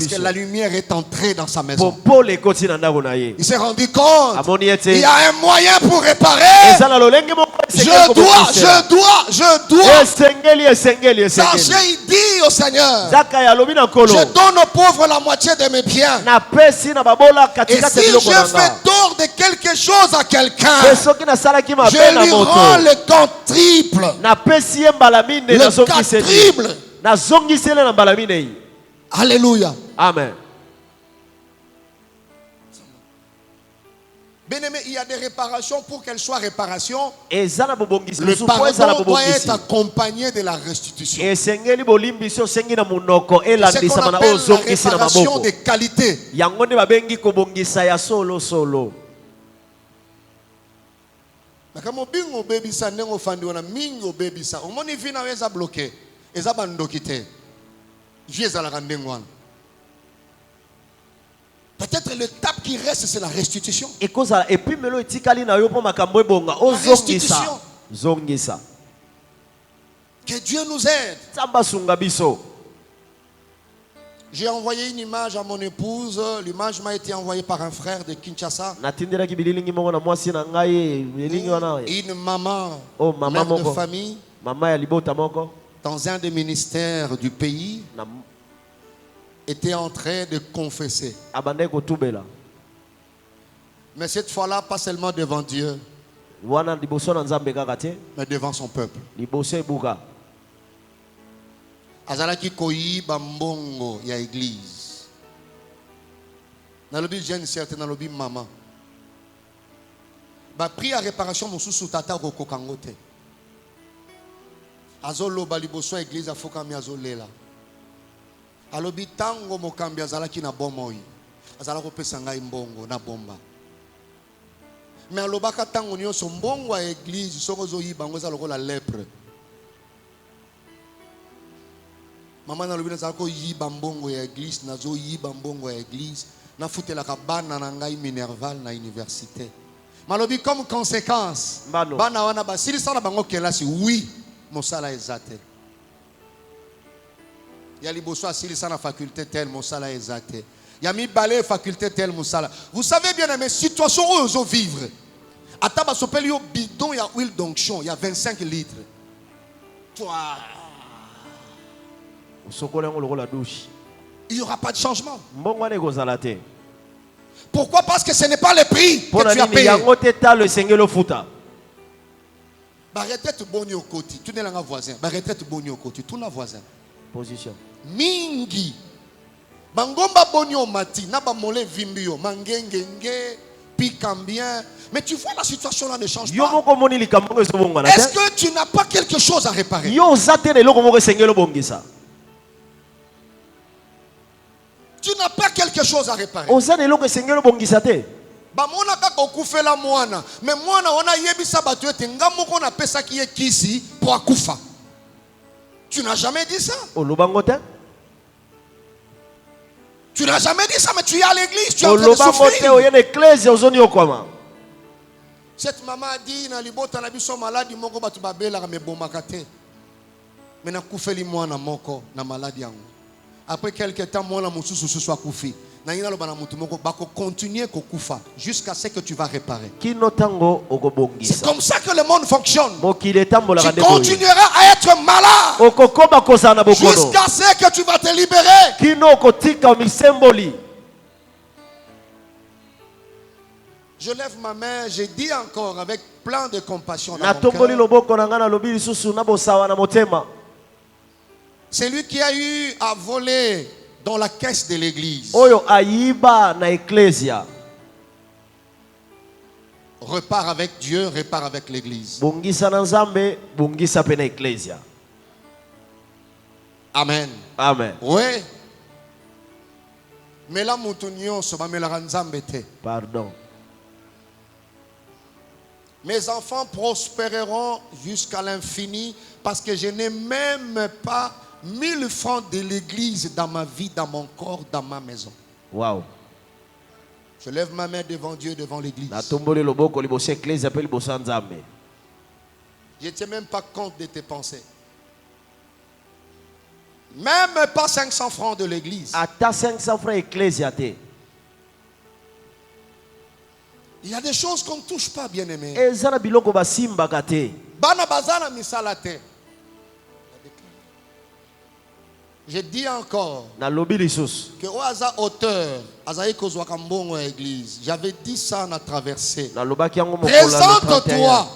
que la lumière est entrée dans sa maison. Il s'est rendu compte, il y a un moyen pour réparer. Je dois. Zachée, il dit au Seigneur, je donne aux pauvres la moitié de mes biens. Et si je fais tort de quelque chose à quelqu'un, je lui rends le quadruple. Le quadruple. Alléluia. Amen. Bien-aimé, il y a des réparations. Pour qu'elles soient réparations, le pardon doit être accompagné de la restitution. C'est ce qu'on appelle la réparation de qualité. Peut-être le tape qui reste, c'est la restitution. La restitution. Que Dieu nous aide. J'ai envoyé une image à mon épouse. L'image m'a été envoyée par un frère de Kinshasa. Une maman, mère de famille, dans un des ministères du pays, était en train de confesser. Mais cette fois-là, pas seulement devant Dieu, mais devant son peuple. Azalaki koyi bambongo ya église. Nalobi jeune certain nalobi maman. Ba pri à réparation mosusu tata ko kokangote. Azolo baliboso église afoka mi azolela. Alobi tango mokambi azalaki na bomoi. azala kopesa ngai mbongo na bomba. Mais alobaka tango nyonso mbongo ya église soko zo yiba ngo za lokola lèpre. Maman na lobi na za ko yiba mbongo ya église na zo yiba mbongo ya église na futela ka bana na ngai Minerval na université. Malobi comme conséquence bana wana basili sala bango kelasi oui mosala ezate. Ya liboso asili sana faculté telle mosala ezate. Ya mi balé faculté telle mosala. Vous savez bien mais situation où ils vivre. Ataba sopeli yo bidon ya huile d'onction, il y a 25 litres. Toi. Il n'y aura pas de changement. Pourquoi? Parce que ce n'est pas le prix que tu as payé. Retraite boni au côté. Tu n'es pas voisin. Retraite boni au côté. Tu n'es pas voisin. Position. Mingi. Bangomba boni au mati. Naba mole vimbio. Mangengenge. Picambien. Mais tu vois la situation là ne change pas. Est-ce que tu n'as pas quelque chose à réparer? Tu n'as pas quelque chose à réparer. Bamona kaka okufela mwana, mais mwana wana yebisa batu ete ngamoko na pesa ki kisi pour akufa. Tu n'as jamais dit ça. Tu n'as jamais dit ça, mais tu es à l'église, tu es en train de souffrir. Cette maman a dit na libota na biso maladi moko batu babela me bomakate. Mais na kufeli mwana moko na maladi yango. Après quelques temps, moi, la moussou soit koufi. Continuer jusqu'à ce que tu vas réparer. C'est comme ça que le monde fonctionne. Tu continueras à être malade jusqu'à ce que tu vas te libérer. Je lève ma main, je dis encore avec plein de compassion dans mon cœur. C'est lui qui a eu à voler dans la caisse de l'église. Repart avec Dieu, repart avec l'église. Amen. Amen. Oui. Mais là, pardon. Mes enfants prospéreront jusqu'à l'infini parce que je n'ai même pas 1000 francs de l'église dans ma vie, dans mon corps, dans ma maison. Wow. Je lève ma main devant Dieu, devant l'église. Je ne tiens même pas compte de tes pensées. Même pas 500 francs de l'église. Il y a des choses qu'on ne touche pas, bien aimé. Je dis encore que Oaza auteur, j'avais dit ça en a traversé. Présente-toi.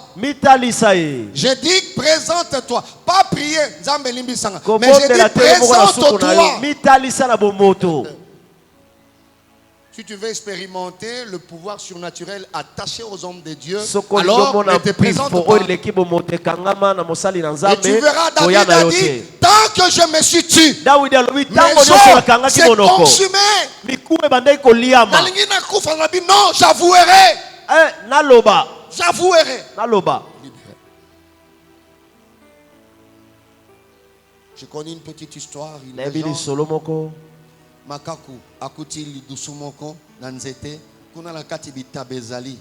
Je dis présente-toi. Pas prier. Mais je dis présente-toi. Si tu veux expérimenter le pouvoir surnaturel attaché aux hommes de Dieu, alors ne te présente pas. Et tu verras, David a dit, tant que je me suis tué, mes os s'est consumé. Non, j'avouerai. J'avouerai. Je connais une petite histoire. Makaku akuti lidusu moko na nzete kuna la kati bitabezali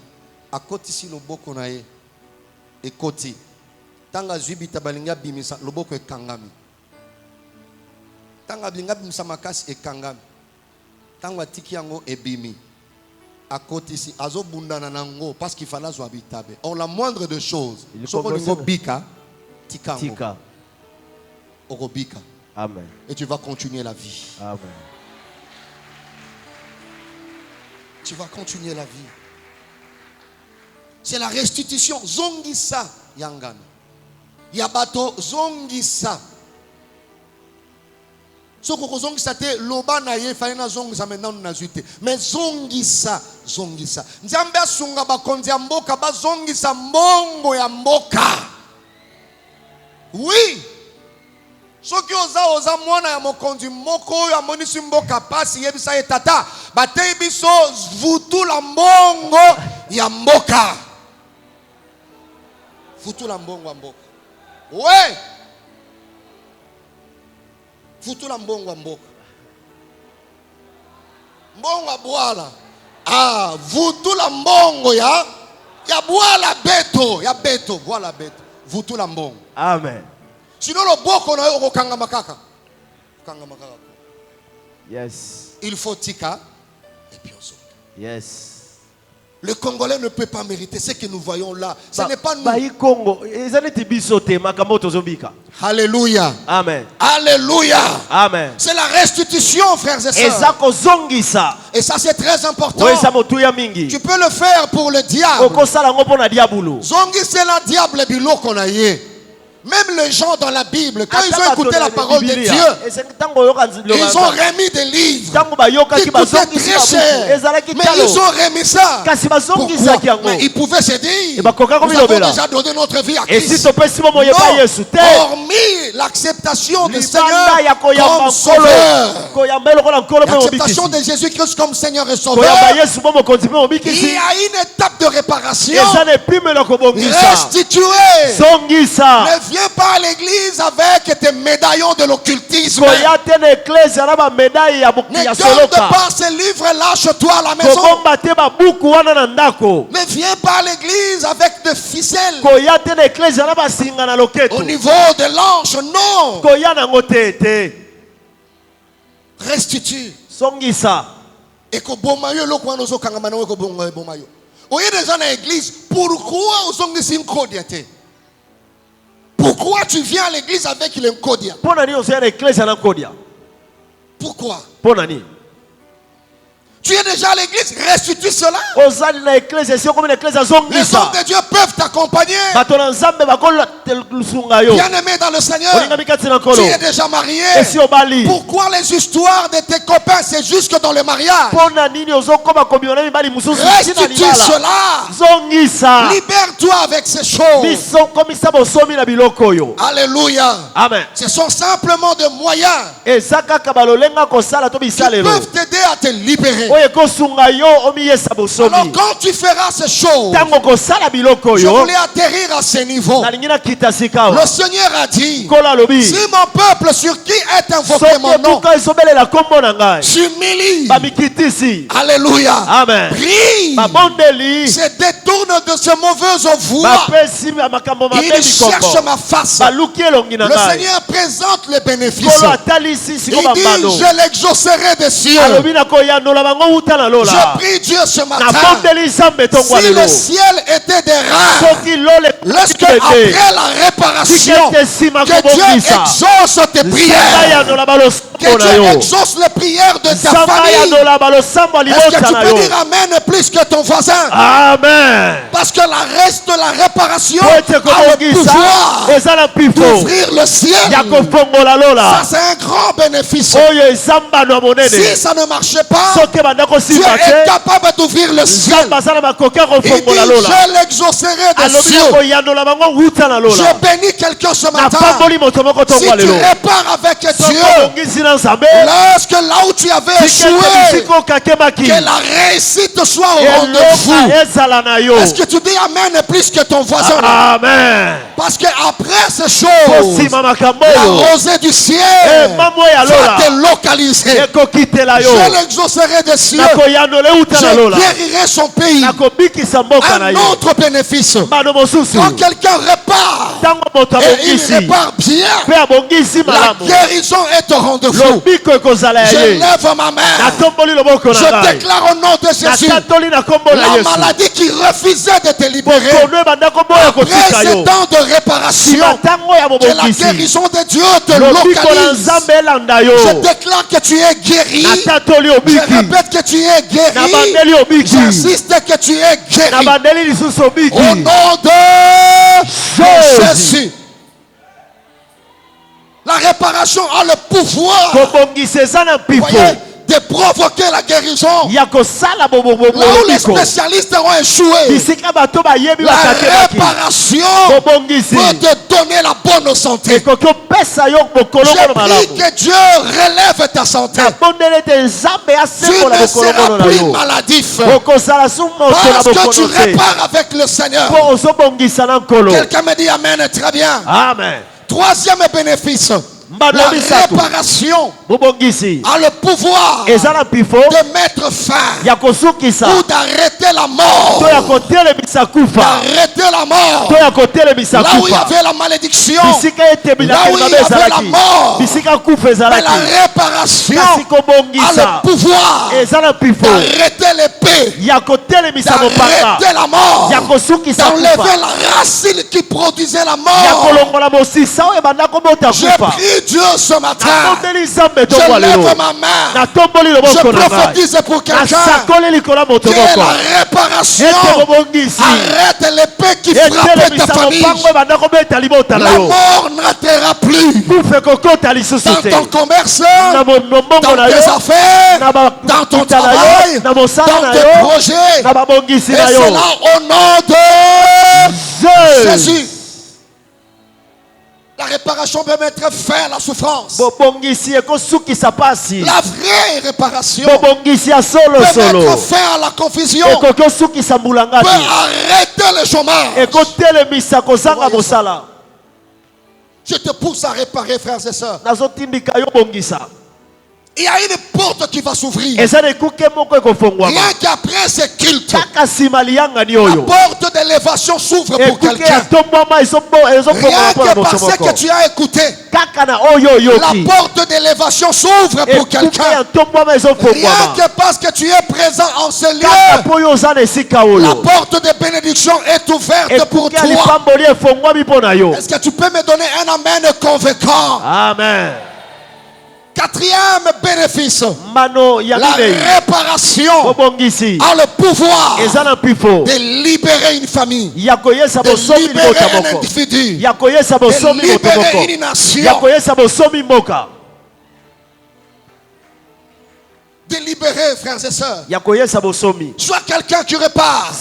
akoti si loboko na ye ekoti tanga zwi bitabalinga bimisa loboko ekangami tanga blinga bimisa makasi ekangami tanga tiki yango ebimi akoti si azobundana nango parce qu'il fallait zwa bitabe. Or la moindre de choses soko lingo bika tikango okobika. Amen. Et tu vas continuer la vie. Amen. Tu vas continuer la vie. C'est la restitution. Zongisa yangana. Yabato zongisa. Soko zongisa te loba na ye faina zongisa maintenant na zuite. Mais zongisa. Nzambe asunga bakonzi ya mboka ba zongisa mbongo ya mboka. Oui. Soki oza mwana ya mokonzi moko ya monisi mboka pasi yebisa etata batei biso vutula mbongo ya mboka. Vutula mbongo ya mboka. Ouais. Vutula mbongo ya mboka. Mbongo ya bwala. Ah, vutula mbongo ya bwala beto, ya beto, bwala beto. Vutula mbongo. Amen. Sinon le boko na yo kanga makaka. Kanga makaka. Yes. Il faut tika et puis on sort. Yes. Le Congolais ne peut pas mériter ce que nous voyons là. Ce n'est pas nous. Alléluia. Amen. Alléluia. Amen. C'est la restitution, frères et sœurs. Et ça c'est très important. Tu peux le faire pour le diable. Zongi c'est la diable bilo qu'on a yé. Même les gens dans la Bible, quand ils ont écouté la parole de Dieu, ils ont remis des livres qui coûtaient très cher. Mais ils ont remis ça. Pourquoi? Mais ils pouvaient se dire, nous avons déjà donné notre vie à Christ. Non, hormis l'acceptation du Seigneur comme Sauveur, l'acceptation de Jésus-Christ comme Seigneur et Sauveur, il y a une étape de réparation. Restituer. Ne viens pas à l'église avec tes médaillons de l'occultisme. Ne garde pas ces livres-là chez toi à la maison. Ne viens pas à l'église avec des ficelles. Au niveau de l'ange, non. Restitue. Et que bon maillot, le coin nous a kangamano que bon maillot. Au lieu des gens à l'église, pourquoi vous ont dit une codiate? Pourquoi tu viens à l'église avec l'encodia? Pourquoi? Tu es déjà à l'église, restitue cela. Les hommes de Dieu peuvent t'accompagner. Bien-aimé dans le Seigneur, tu es déjà marié. Pourquoi les histoires de tes copains, c'est jusque dans le mariage? Restitue cela. Libère-toi avec ces choses. Alléluia. Amen. Ce sont simplement des moyens qui peuvent t'aider à te libérer. Alors quand tu feras ces choses, je voulais atterrir à ce niveau. Le Seigneur a dit, si mon peuple sur qui est invoqué mon nom s'humilie, alléluia, Amen, prie, se détourne de ce mauvais voie, il cherche ma face. Le Seigneur présente les bénéfices. Il dit, je l'exaucerai des cieux. Je prie Dieu ce matin. Si le ciel était des reins, lorsque après la réparation, que Dieu exauce tes prières, que Dieu exauce les prières de ta famille. Est-ce que tu peux dire Amen plus que ton voisin? Amen. Parce que la réparation a le pouvoir d'ouvrir le ciel. Ça c'est un grand bénéfice. Si ça ne marchait pas, tu es capable d'ouvrir le ciel. Il dit, je l'exaucerai des cieux. Je bénis quelqu'un ce matin. Si tu répares avec Dieu, lorsque là où tu avais échoué, que la réussite soit au rendez-vous. Est-ce que tu dis Amen plus que ton voisin? Amen. Parce qu'après ces choses, la rosée du ciel va te localiser. Je l'exaucerai des cieux. Je guérirai son pays. Un autre bénéfice. Quand quelqu'un répare et il répare bien, la guérison est au rendez-vous. Je lève ma main. Je déclare au nom de Jésus, la maladie qui refusait de te libérer, après ces temps de réparation, que la guérison de Dieu te localise. Je déclare que tu es guéri. Je répète que tu es guéri. J'insiste que tu es guéri. Au nom de Jésus. La réparation a le pouvoir, vous voyez, de de provoquer la guérison. Là où les spécialistes ont échoué, la réparation peut te donner la bonne santé. Je prie que Dieu relève ta santé. Tu ne seras plus maladif parce que tu répares avec le Seigneur. Quelqu'un me dit Amen, très bien. Amen. Troisième bénéfice, la réparation a le pouvoir de mettre fin ou d'arrêter la mort. D'arrêter la mort. Là où il y avait la malédiction, là où il y avait la mort, mais la réparation a le pouvoir d'arrêter l'épée, d'arrêter la mort, d'enlever la racine qui produisait la mort. Je prie Dieu ce matin. Je lève ma main. Je prophétise pour quelqu'un que la réparation arrête l'épée qui frappe ta famille. La mort n'atteindra plus dans ton commerce, dans tes affaires, dans ton travail, dans tes projets. Et cela au nom de Jésus. La réparation peut mettre fin à la souffrance. La vraie réparation peut mettre fin à la confusion. Peut arrêter le chômage. Je te pousse à réparer, frères et sœurs. Il y a une porte qui va s'ouvrir. Rien qu'après ce culte, la porte d'élévation s'ouvre pour quelqu'un. Rien que parce que tu as écouté, la porte d'élévation s'ouvre pour quelqu'un. Rien que parce que tu es présent en ce lieu, la porte de bénédiction est ouverte pour toi. Est-ce que tu peux me donner un amen convaincant? Amen. Quatrième bénéfice, la réparation a le pouvoir de libérer une famille, de libérer un individu, de libérer une nation, de libérer, frères et sœurs. Sois quelqu'un qui répare.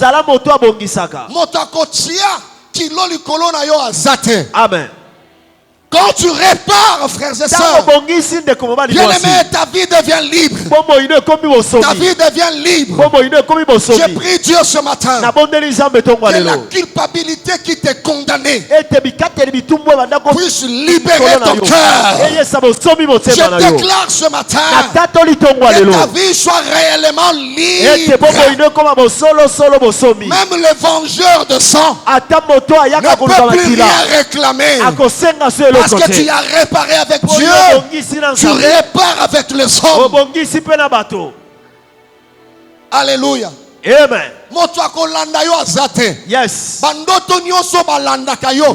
Amen. Quand tu répares, frères et sœurs, bien-aimé, ta vie devient libre. Ta vie devient libre. Je prie Dieu ce matin que la culpabilité qui t'est condamnée puisse libérer ton cœur. Je déclare ce matin que ta vie soit réellement libre. Même le vengeur de sang ne peut plus rien réclamer. Parce que tu as réparé avec Dieu, tu répares avec les hommes. Alléluia. Amen. Yes. Bandoto nyoso balandaka yo.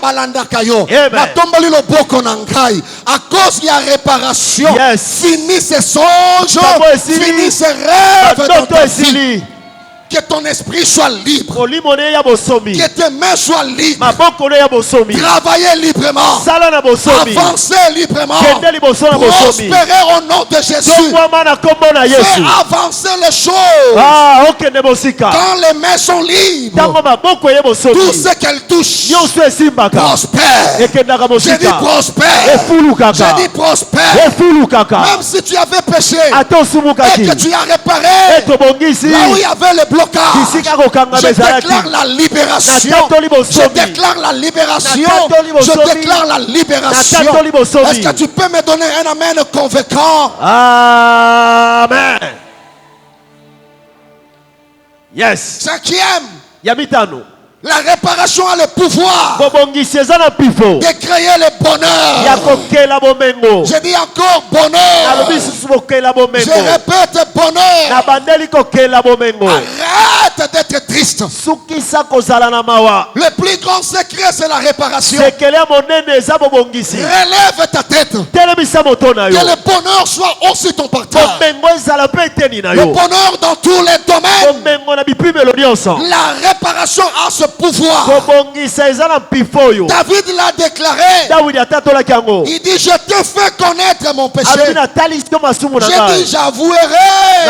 Balandaka yo. Natomboli loboko na ngai. À cause de la réparation, finis ces songes, finis ces rêves dans ta vie. Que ton esprit soit libre. Que tes mains soient libres. Travailler librement. Avancer librement. Prospérer au nom de Jésus. Faire avancer les choses. Quand les mains sont libres, tout ce qu'elles touchent prospère. Je dis prospère. Je dis prospère. Même si tu avais péché et que tu as réparé là où il y avait le blocage, je déclare la libération. Je déclare la libération. Je déclare la libération. Est-ce que tu peux me donner un amen convaincant? Amen. Yes. Cinquième, la réparation a le pouvoir de créer le bonheur. Je dis encore bonheur. Je répète bonheur. Arrête d'être triste. Le plus grand secret, c'est la réparation. Relève ta tête. Que le bonheur soit aussi ton partage. Le bonheur dans tous les domaines. La réparation a ce pouvoir. David l'a déclaré. Il dit, je te fais connaître mon péché. J'ai dit, j'avouerai.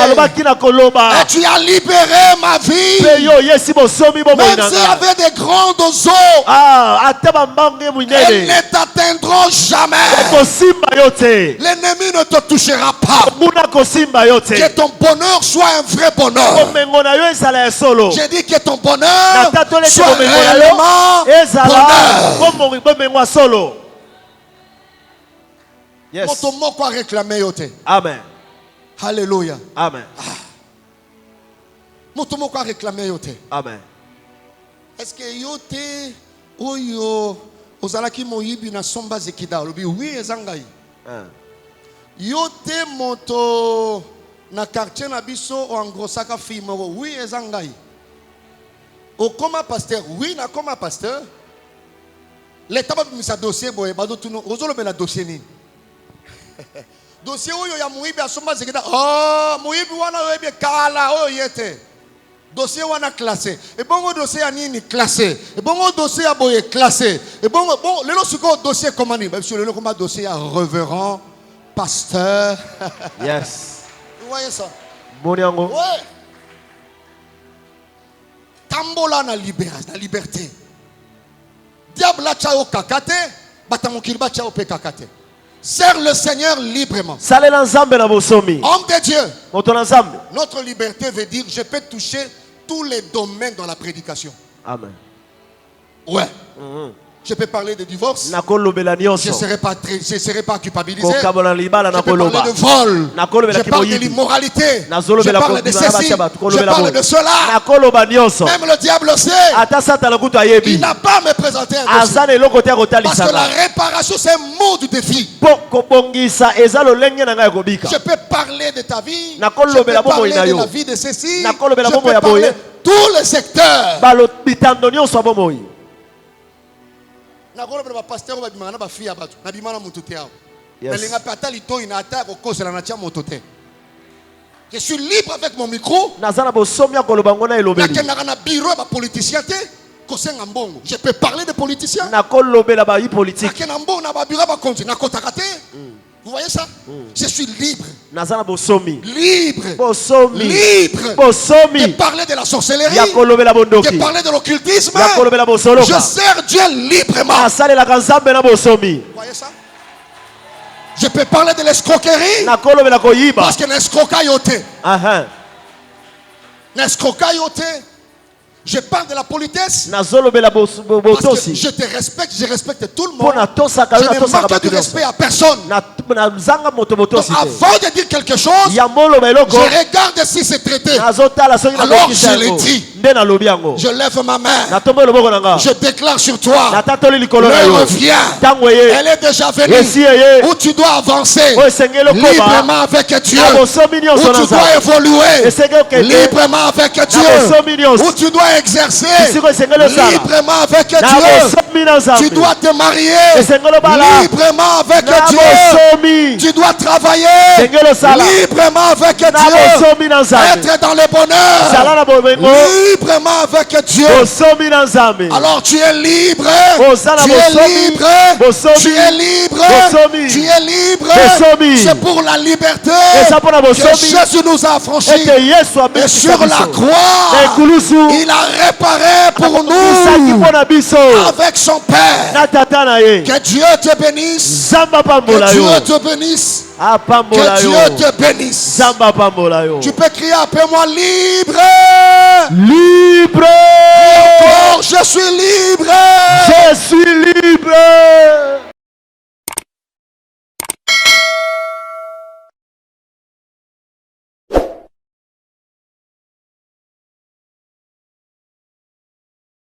Et tu as libéré ma vie. Même s'il y avait des grandes eaux, elles ne t'atteindront jamais. L'ennemi ne te touchera pas. Que ton bonheur soit un vrai bonheur. J'ai dit que ton bonheur soit réellement bonheur. Yes. Amen. Alléluia. Amen. Amen. Est-ce que yote oyo ozalaki moyibi na somba zekida lobi oui ezangai. Yote moto na quartier na biso o angrosaka fille oui ezangai. O koma pasteur oui na koma pasteur. L'état ba bimisa dossier boye bado tuno ozolo mena dossier ni. Dossier oyo ya moyibi asomba zekida moyibi wana oyebi kala oyo yete. Dossier wana classé. Et bon dossier a nini classé. Et bon dossier a boye classé. Et bon le lorsqu'on dossier comment ni même sur le combat dossier a révérend pasteur. Yes. Vous voyez ça? Boniango. Ouais. Tambola na liberté. Diable a chao kakate, batamokilba chao pe kakate. Sers le Seigneur librement. Homme de Dieu. Notre liberté veut dire je peux toucher tous les domaines dans la prédication. Amen. Ouais. Je peux parler de divorce. Je ne serai pas culpabilisé. Je peux parler de vol. Je parle de l'immoralité. Je parle de ceci. Je parle de cela. Même le diable sait. Il n'a pas à me présenter un dossier. Parce que la réparation, c'est un mode de vie. Je peux parler de ta vie. Je peux parler de la vie de ceci. Je peux parler de tous les secteurs. Je suis libre avec mon micro. Je peux parler de politiciens. Vous voyez ça? Je suis libre. Libre. Libre. De parler de la sorcellerie. De parler de l'occultisme. Je sers Dieu librement. Vous voyez ça? Je peux parler de l'escroquerie. Parce que l'escroquerie. Je parle de la politesse. Parce que je te respecte, je respecte tout le monde. Je ne manque de respect à personne. Donc avant de dire quelque chose, je regarde si c'est traité. Alors je le dis. Je lève ma main. Je déclare sur toi. L'heure revient. Elle est déjà venue. Où tu dois avancer librement avec Dieu. Où tu dois évoluer librement avec Dieu. Où tu dois exercer librement avec Dieu. Tu dois te marier librement avec Dieu. Tu dois travailler librement avec Dieu. Être dans le bonheur librement avec Dieu. Alors tu es libre. Tu es libre. Tu es libre. Tu es libre. C'est pour la liberté que Jésus nous a affranchis. Et sur la croix, il a réparé pour nous avec son Père. Que Dieu te bénisse. Que Dieu te bénisse. Que Dieu te bénisse. Tu peux crier après moi libre. Libre. Encore, je suis libre.